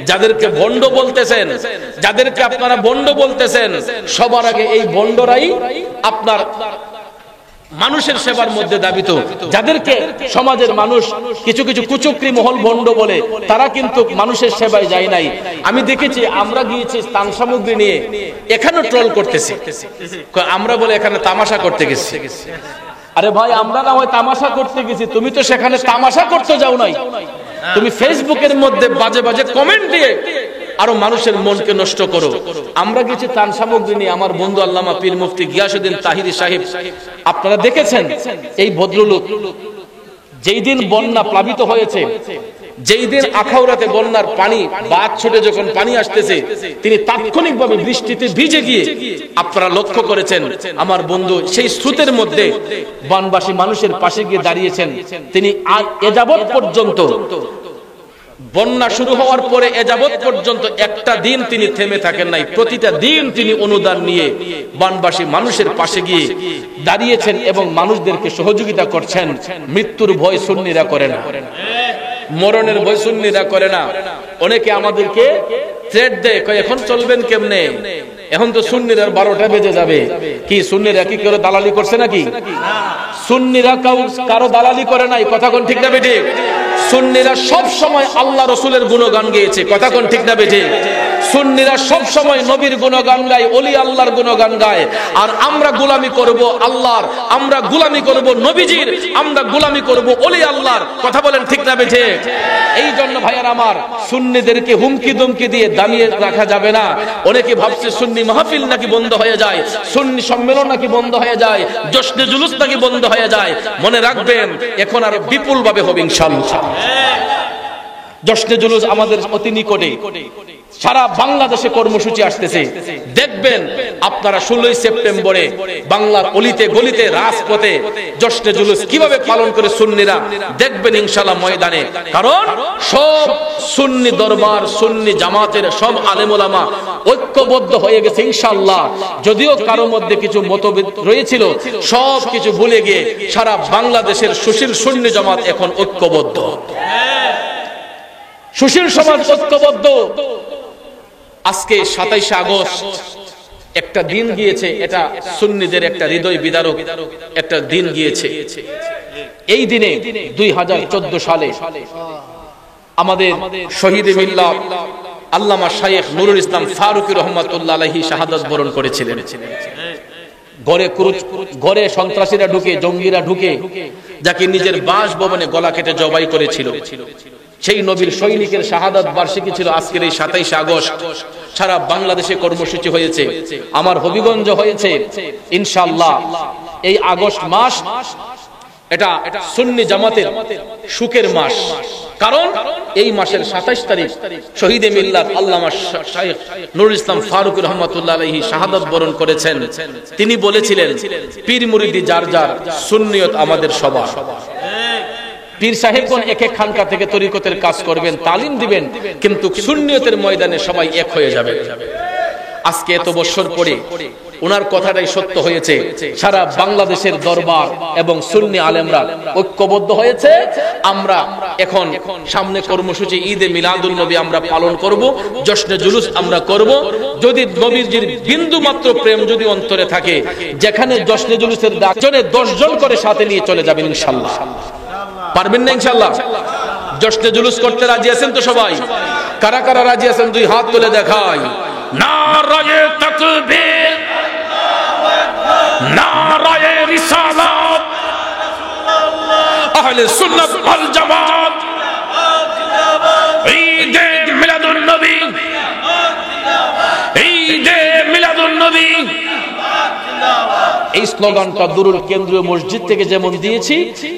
যাদেরকে বন্ড বলতেছেন, যাদেরকে আপনারা বন্ড বলতেছেন, সবার আগে এই বন্ডরাই আপনার মানুষের সেবার মধ্যে দাবিত। যাদেরকে সমাজের মানুষ কিছু কিছু কুচক্রী মহল বন্ড বলে, তারা কিন্তু মানুষের সেবায় যায় নাই। আমি দেখেছি, আমরা গিয়েছি স্থান সামগ্রী নিয়ে, এখানেও ট্রল করতেছি, আমরা বলে এখানে তামাশা করতে গেছি। আরে ভাই, আমরা না হয় তামাশা করতে গেছি, তুমি তো সেখানে তামাশা করতে যাও নাই। তুমি ফেসবুকের মধ্যে বাজে বাজে কমেন্ট দিয়ে আরো মানুষের মনকে নষ্ট করো। আমরা গেছি তান সামগ্রী নিয়ে, আমার বন্ধু আল্লামা পীর মুফতি গিয়াসউদ্দিন তাহিরি সাহেব, আপনারা দেখেছেন এই ভদ্রলোক যেই দিন বন্যা প্লাবিত হয়েছে, যেই দিন আখাউড়াতে বন্যার পানি বাঁধ ছুটে যখন পানি আসতেছে, তিনি তাৎক্ষণিকভাবে বৃষ্টিতে ভিজে গিয়ে, আপনারা লক্ষ্য করেছেন, আমার বন্ধু সেই স্রোতের মধ্যে বনবাসী মানুষের পাশে গিয়ে দাঁড়িয়েছেন। তিনি এযাবৎ পর্যন্ত, বন্যা শুরু হওয়ার পরে এযাবৎ পর্যন্ত একটা দিন তিনি থেমে থাকেন নাই। প্রতিটা দিন তিনি অনুদান নিয়ে বনবাসী মানুষের পাশে গিয়ে দাঁড়িয়েছেন এবং মানুষদেরকে সহযোগিতা করছেন। মৃত্যুর ভয় সুন্নিরা করে না, মরণের ভয় সুন্নিরা করে না। অনেকে আমাদেরকে থ্রেট দেয়, কয় এখন চলবেন কেমনে, এখন তো সুন্নিরা 12টা বেজে যাবে। কি সুন্নিরা কি কারো দালালি করছে নাকি? সুন্নিরা কারো দালালি করে নাই, কথা কোন ঠিক না বেঠিক? সুন্নিরা সব সময় আল্লাহ রাসূলের গুণগান গেয়েছে, কথা কোন ঠিক না বেঠিক? সুন্নিরা সব সময় নবীর গুণগান গায়, ওলি আল্লাহর গুণগান গায়। আর আমরা গোলামি করব আল্লাহর, আমরা গোলামি করব নবীজির, আমরা গোলামি করব ওলি আল্লাহর, কথা বলেন ঠিক না বেঠিক? এই জন্য ভাইয়ার আমার, সুন্নিদেরকে হুমকি দমকি দিয়ে দামিয়ে রাখা যাবে না। অনেকে ভাবছে সুন্নি মাহফিল নাকি বন্ধ হয়ে যায়, সুন্নি সম্মেলন নাকি বন্ধ হয়ে যায়, জশ্নে জুলুস নাকি বন্ধ হয়ে যায়। মনে রাখবেন, এখন আর বিপুল ভাবে হবে ইনশাআল্লাহ। জশ্নে জুলুস আমাদের অতি নিকটে, সারা বাংলাদেশে কর্মসূচি আসতেছে। দেখবেন আপনারা 16 সেপ্টেম্বরে বাংলার অলিতে গলিতে রাজপথে জশ্নে জুলুস কিভাবে পালন করে সুন্নিরা, দেখবেন ইনশাআল্লাহ ময়দানে। কারণ সব সুন্নি দরবার, সুন্নি জামাতের সব আলেম ওলামা ঐক্যবদ্ধ হয়ে গেছে ইনশাআল্লাহ। যদিও কারো মধ্যে কিছু মতভেদ রয়েছিল, সব কিছু ভুলে গিয়ে সারা বাংলাদেশের সুশীল সুন্নি জামাত এখন ঐক্যবদ্ধ, সুশীল সমাজ ঐক্যবদ্ধ। আজকে 27 আগস্ট একটা দিন গিয়েছে, এটা সুন্নিদের একটা হৃদয় বিদারক একটা দিন গিয়েছে। এই দিনে 2014 সালে আমাদের শহীদ মিল্লাত আল্লামা শাইখ নুরুল ইসলাম ফারুকী রহমাতুল্লাহ আলাইহি শাহাদাত বরণ করেছিলেন। ঘরে সন্ত্রাসীরা ঢুকে, জঙ্গিরা ঢুকে যাকে নিজের বাসভবনে গলা কেটে জবাই করেছিল, সেই নবীর সৈনিকের শাহাদাত বার্ষিকী ছিল আজকের এই 27 আগস্ট। সারা বাংলাদেশে কর্মসূচি হয়েছে, আমার হবিগঞ্জ হয়েছে। ইনশাআল্লাহ এই আগস্ট মাস এটা সুন্নি জামাতের সুখের মাস। কারণ এই মাসের 27 তারিখ শহীদ মিল্লাত আল্লামা শাইখ নুরুল ইসলাম ফারুকী রহমাতুল্লাহ আলাইহি শাহাদাত বরণ করেছেন। তিনি বলেছিলেন, পীর মুরিদি যার যার, সুন্নিয়ত আমাদের সবার। পীর সাহেবগণ এক এক খানকা থেকে তরিকতের কাজ করবেন, তালিম দিবেন, কিন্তু সুন্নিয়তের ময়দানে সবাই এক হয়ে যাবে। আজকে এত বছর পরে ওনার কথাটাই সত্য হয়েছে। সারা বাংলাদেশের দরবার এবং সুন্নি আলেমরা ঐক্যবদ্ধ হয়েছে। আমরা এখন সামনে কর্মসূচি ঈদে মিলাদুন নবী আমরা পালন করব, জশ্নে জুলুস আমরা করব। যদি নবীজির বিন্দু মাত্র প্রেম যদি অন্তরে থাকে, যেখানে জশ্নে জুলুসের ডাকজনে 10 জন করে সাথে নিয়ে চলে যাবেন ইনশাআল্লাহ। পারবেন না ইনশাআল্লাহ? জশ্নে জুলুস করতে রাজি আছেন তো সবাই? কারা কারা রাজি আছেন দুই হাত তুলে দেখাই। নারায়ে তাকবীর, নারায়ে রিসালাত, আহলে সুন্নাত ওয়াল জামাত, ঈদে মিলাদুন নবী, ঈদে মিলাদুন নবী। এই স্লোগানটা দুরুল কেন্দ্রীয় মসজিদ থেকে যেমন দিয়েছি,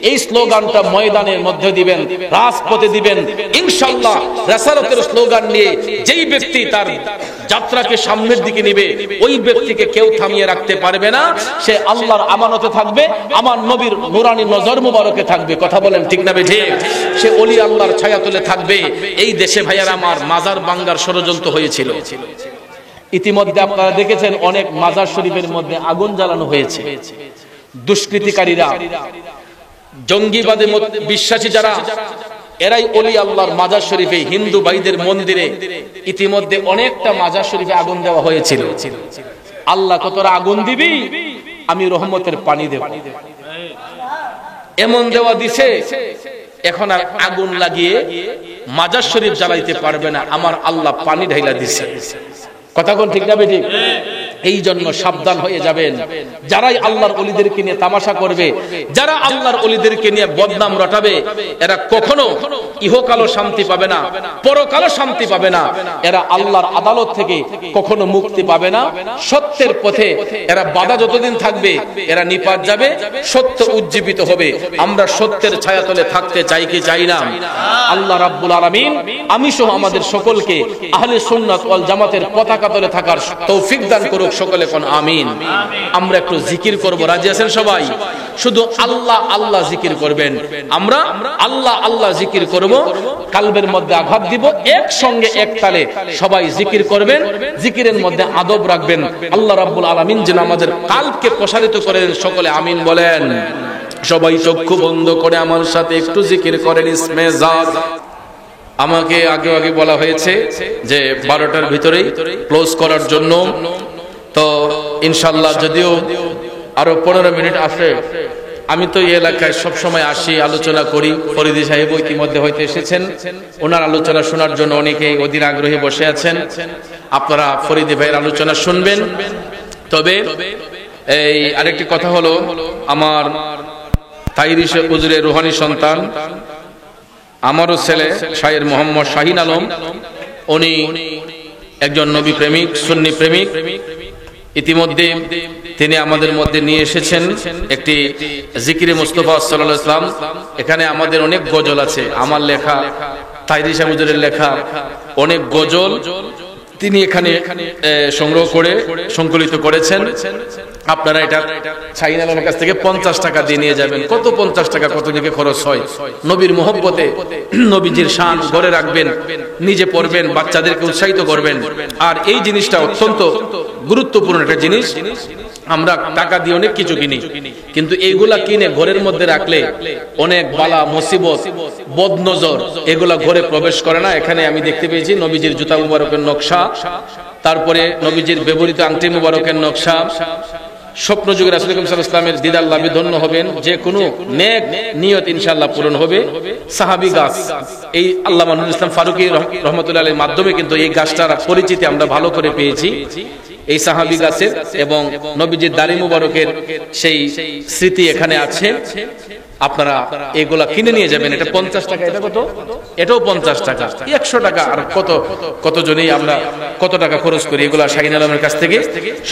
এই স্লোগানটা ময়দানের মধ্যে দিবেন, রাজপথে দিবেন ইনশাআল্লাহ। রাসালাতের স্লোগান নিয়ে যেই ব্যক্তি তার যাত্রাকে সামনের দিকে নিবে, ওই ব্যক্তিকে কেউ থামিয়ে রাখতে পারবে না। সে আল্লাহর আমানতে থাকবে, আমার নবীর নুরানি নজর মুবারকে থাকবে। কথা বলেন ঠিক না বেঠিক? সে ওলি আল্লাহর ছায়াতলে থাকবে। এই দেশে ভাইয়ারা আমার মাজার ভাঙার ষড়যন্ত্র হয়েছিল। ইতিমধ্যে আপনারা দেখেছেন অনেক মাজার শরীফের মধ্যে আগুন জ্বালানো হয়েছে। দুষ্কৃতিকারীরা, জঙ্গিবাদে বিশ্বাসী যারা, এরাই ওলি আল্লাহর মাজার শরীফে, হিন্দু ভাইদের মন্দিরে ইতিমধ্যে অনেকটা মাজার শরীফে আগুন দেওয়া হয়েছিল। আল্লাহ কতটা আগুন দিবি, আমি রহমতের পানি দেব, এমন দেওয়া দিছে। এখন আর আগুন লাগিয়ে মাজার শরীফ জ্বালাইতে পারবে না, আমার আল্লাহ পানি ঢাইলা দিছে। কথা কোন ঠিক না বেঠিক? এই জন্য সাবধান হয়ে যাবেন। যারাই আল্লাহর ওলিদেরকে নিয়ে তামাশা করবে, যারা আল্লাহর ওলিদেরকে নিয়ে বদনাম রটাবে, এরা কখনো ইহকালও শান্তি পাবে না, পরকালও শান্তি পাবে না। এরা আল্লাহর আদালত থেকে কখনো মুক্তি পাবে না। সত্যের পথে এরা বাধা যতদিন থাকবে, এরা নিপাত যাবে, সত্য উজ্জীবিত হবে। আমরা সত্যের ছায়াতলে থাকতে চাই কি চাই না? আল্লাহ রাব্বুল আলামিন আমি সহ আমাদের সকলকে আহলে সুন্নাত ওয়াল জামাতের পতাকা তলে থাকার তৌফিক দান করুক। সকলে কোন আমিন। আমরা একটু জিকির করব, রাজি আছেন সবাই? শুধু আল্লাহ আল্লাহ জিকির করবেন। আমরা আল্লাহ আল্লাহ জিকির করব, কালবের মধ্যে আঘাত দিব, একসঙ্গে এক তালে সবাই জিকির করবেন। জিকিরের মধ্যে আদব রাখবেন। আল্লাহ রাব্বুল আলামিন যেন আমাদের কালবকে প্রসারিত করেন। সকলে আমিন বলেন। সবাই চক্ষু বন্ধ করে আমার সাথে একটু জিকির করেন। ইসমে জাত। আমাকে আগে আগে বলা হয়েছে যে 12টার ভিতরেই ক্লোজ করার জন্য। তো ইনশাআল্লাহ যদিও আরো 15 মিনিট আছে, আমি তো এই এলাকায় সব সময় আসি, আলোচনা করি। ফরিদি সাহেব ইতিমধ্যে হয়তো এসেছেন, ওনার আলোচনা শোনার জন্য অনেকেই অধীর আগ্রহী বসে আছেন। আপনারা ফরিদি ভাইয়ের আলোচনা শুনবেন। তবে এই আরেকটি কথা হলো, আমার তাইরি হুজুরের রুহানি সন্তান, আমারও ছেলে শায়ের মোহাম্মদ শাহিন আলম, উনি একজন নবী প্রেমিক, সুন্নি প্রেমিক। ইতিমধ্যে তিনি আমাদের মধ্যে নিয়ে এসেছেন একটি জিকিরে মুস্তাফা সাল্লাল্লাহু আলাইহি ওয়াসাল্লাম। এখানে আমাদের অনেক গজল আছে, আমার লেখা, তাইরি সাহেবের লেখা অনেক গজল তিনি এখানে সংগ্রহ করে সংকলিত করেছেন। আপনারা এটা শাহিন আলমের কাছ থেকে 50 টাকা দিয়ে নিয়ে যাবেন। কত 50 টাকা কত দিকে খরচ হয়? নবীর মহব্বতে নবীজির শান ঘরে রাখবেন, নিজে পড়বেন, বাচ্চাদেরকে উৎসাহিত করবেন। আর এই জিনিসটা অত্যন্ত গুরুত্বপূর্ণ একটা জিনিস। আমরা টাকা দিয়ে অনেক কিছু কিনি, কিন্তু এইগুলা কিনে ঘরের মধ্যে রাখলে অনেক বালা মুসিবত, বদনজর এগুলা ঘরে প্রবেশ করে না। এখানে আমি দেখতে পেয়েছি নবীজির জুতা মুবারকের নকশা, তারপরে নবীজির ব্যবহৃত আংটি মুবারকের নকশা। স্বপ্ন যুগে রাসূল সাল্লাল্লাহু আলাইহি ওয়াসাল্লামের দিদার লাভে ধন্য হবেন, যে কোনো নেক নিয়ত ইনশাআল্লাহ পূরণ হবে। সাহাবী গাছ, এই আল্লামা নুরুল ইসলাম ফারুকী রহমাতুল্লাহ আলাইহির মাধ্যমে কিন্তু এই গাছটার পরিচিতি আমরা ভালো করে পেয়েছি। এই সাহাবী গাছের এবং নবীজির দাড়ি মুবারকের সেই স্মৃতি এখানে আছে। আপনারা এগুলা কিনে নিয়ে যাবেন। এটা 50 টাকা, এটা কত? এটাও 50 টাকা, 100 টাকা। আর কতজনই আমরা কত টাকা খরচ করি এগুলা শাহিন আলমের কাছ থেকে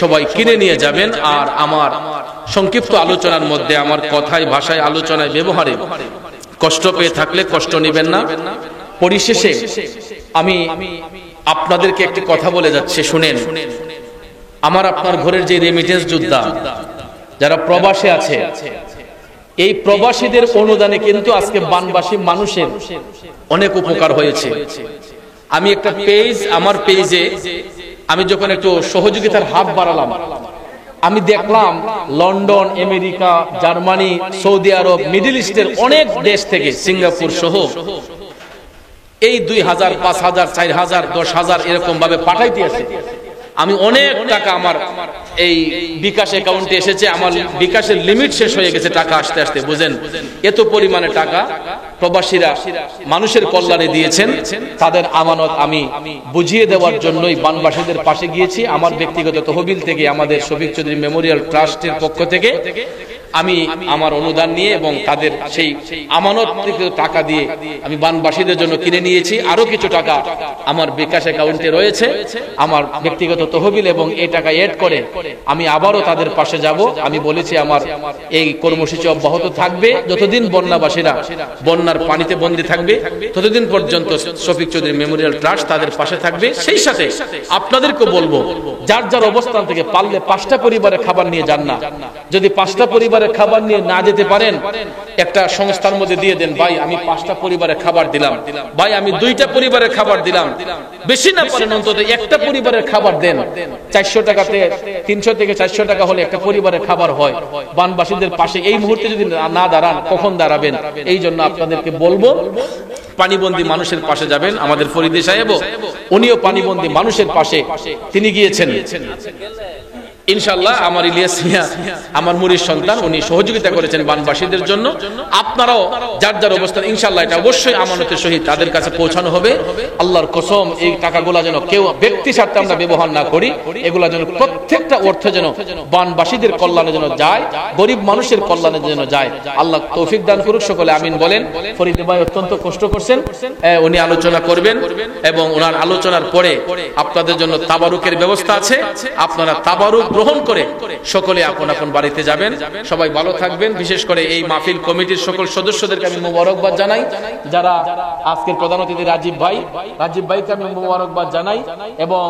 সবাই কিনে নিয়ে যাবেন। আর আমার সংক্ষিপ্ত আলোচনার মধ্যে, আমার কথায়, ভাষায়, আলোচনায়, ব্যবহারে কষ্ট পেয়ে থাকলে কষ্ট নেবেন না। পরিশেষে আমি আপনাদেরকে একটি কথা বলে যাচ্ছি, শুনেন। আমার আপনার ঘরের যে রেমিটেন্স যোদ্ধা যারা প্রবাসে আছে, এই প্রবাসীদের অনুদানে কিন্তু আজকে বানবাসী মানুষের অনেক উপকার হয়েছে। আমি একটা পেজ, আমার পেজে আমি যখন একটু সহযোগিতার হাত বাড়ালাম, আমি দেখলাম লন্ডন, আমেরিকা, জার্মানি, সৌদি আরব, মিডল ইস্টের অনেক দেশ থেকে, সিঙ্গাপুর সহ এই 2000, 5000, 4000, 10,000 এরকম ভাবে পাঠাইতে আছে। আমি অনেক টাকা আমার এই বিকাশ অ্যাকাউন্টে এসেছে, আমার বিকাশের লিমিট শেষ হয়ে গেছে টাকা আসতে আসতে। বুঝেন, এত পরিমাণে টাকা প্রবাসীরা মানুষের কল্যাণে দিয়েছেন। তাদের আমানত আমি বুঝিয়ে দেওয়ার জন্যই বানবাসীদের পাশে গিয়েছি। আমার ব্যক্তিগত তহবিল থেকে, আমাদের শফিক চৌধুরী মেমোরিয়াল ট্রাস্টের পক্ষ থেকে আমি আমার অনুদান নিয়ে এবং তাদের সেই আমানত থেকে টাকা দিয়ে আমি বানবাসীদের জন্য কিনে নিয়েছি। আরো কিছু টাকা আমার বিকাশ অ্যাকাউন্টে রয়েছে, আমার ব্যক্তিগত তহবিল, এবং এই টাকা এড করে আমি আবারও তাদের পাশে যাব। আমি বলেছি আমার এই কর্মসূচি অব্যাহত থাকবে যতদিন বন্যাবাসীরা বন্যার পানিতে বন্দী থাকবে, ততদিন পর্যন্ত শফিক চৌধুরী মেমোরিয়াল ট্রাস্ট তাদের পাশে থাকবে। সেই সাথে আপনাদেরকে বলবো, যার যার অবস্থান থেকে পারলে 5টা পরিবারের খাবার নিয়ে যান না। যদি 5টা পরিবারের খাবার নিয়ে না যেতে পারেন, একটা সংস্থার মধ্যে দিয়ে দেন, ভাই আমি 5টা পরিবারের খাবার দিলাম, ভাই আমি 2টা পরিবারের খাবার দিলাম। বেশি না পারেন অন্তত একটা পরিবারের খাবার দেন। 400 টাকাতে 300 থেকে 400 টাকা হলে একটা পরিবারের খাবার হয়। বানবাসীদের পাশে এই মুহূর্তে যদি না দাঁড়ান, কখন দাঁড়াবেন? এই জন্য আপনাদেরকে বলবো, পানিবন্দী মানুষের পাশে যাবেন। আমাদের ফরিদী সাহেবও, উনিও পানিবন্দী মানুষের পাশে তিনি গিয়েছেন ইনশাআল্লাহ। আমার ইলিয়াস মিয়া, আমার মুরিদ সন্তান, উনি সহযোগিতা করেছেন বানবাসীদের জন্য। আপনারাও যার যার অবস্থান, ইনশাআল্লাহ এটা অবশ্যই আমানতের সহিত তাদের কাছে পৌঁছানো হবে। আল্লাহর কসম, এই টাকাগুলা যেন কেউ ব্যক্তি স্বার্থে আমরা ব্যবহার না করি, এগুলা যেন প্রত্যেকটা অর্থ যেন বানবাসীদের কল্যাণে যেন যায়, গরিব মানুষের কল্যাণে যেন যায়। আল্লাহ তৌফিক দান করুক, সকলে আমিন বলেন। ফরিদ ভাই অত্যন্ত কষ্ট করছেন, উনি আলোচনা করবেন এবং ওনার আলোচনার পরে আপনাদের জন্য তাবারুকের ব্যবস্থা আছে। আপনারা তাবারুক গ্রহণ করে সকলে আপন আপন বাড়িতে যাবেন। সবাই ভালো থাকবেন। বিশেষ করে এই মাহফিল কমিটির সকল সদস্যদেরকে আমি মোবারকবাদ জানাই। যারা আজকের প্রধান অতিথি রাজীব ভাইকে আমি মোবারকবাদ জানাই, এবং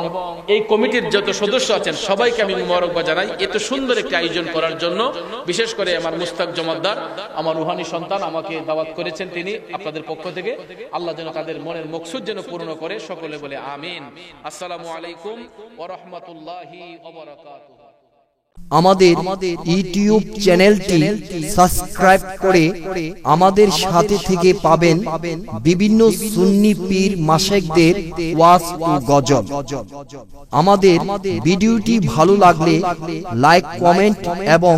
এই কমিটির যত সদস্য আছেন সবাইকে আমি মোবারকবাদ জানাই এত সুন্দর একটি আয়োজন করার জন্য। বিশেষ করে আমার মুস্তাক জমাদ্দার, আমার রুহানি সন্তান, আমাকে দাওয়াত করেছেন তিনি আপনাদের পক্ষ থেকে। আল্লাহ যেন তাদের মনের মকসুদ যেন পূর্ণ করে, সকলে বলে আমিন। আসসালামু আলাইকুম ওয়া রাহমাতুল্লাহি ওয়া বারাকাতুহু। আমাদের ইউটিউব চ্যানেলটি সাবস্ক্রাইব করে আমাদের সাথে থেকে পাবেন বিভিন্ন সুন্নি পীর মাশায়েখদের ওয়াজ ও গজল। আমাদের ভিডিওটি ভালো লাগলে লাইক, কমেন্ট এবং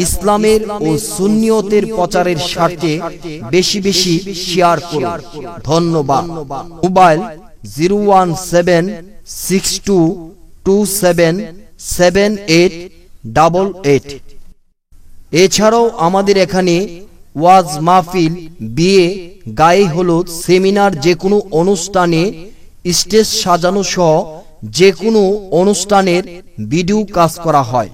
ইসলামের ও সুন্নিয়তের প্রচারের স্বার্থে বেশি বেশি শেয়ার করুন। ধন্যবাদ। মোবাইল 01762277888। এছাড়াও আমাদের এখানে ওয়াজ মাহফিল, বিয়ে, গায়ে হলুদ, সেমিনার, যে কোনো অনুষ্ঠানে স্টেজ সাজানো সহ যে কোনো অনুষ্ঠানের ভিডিও কাজ করা হয়।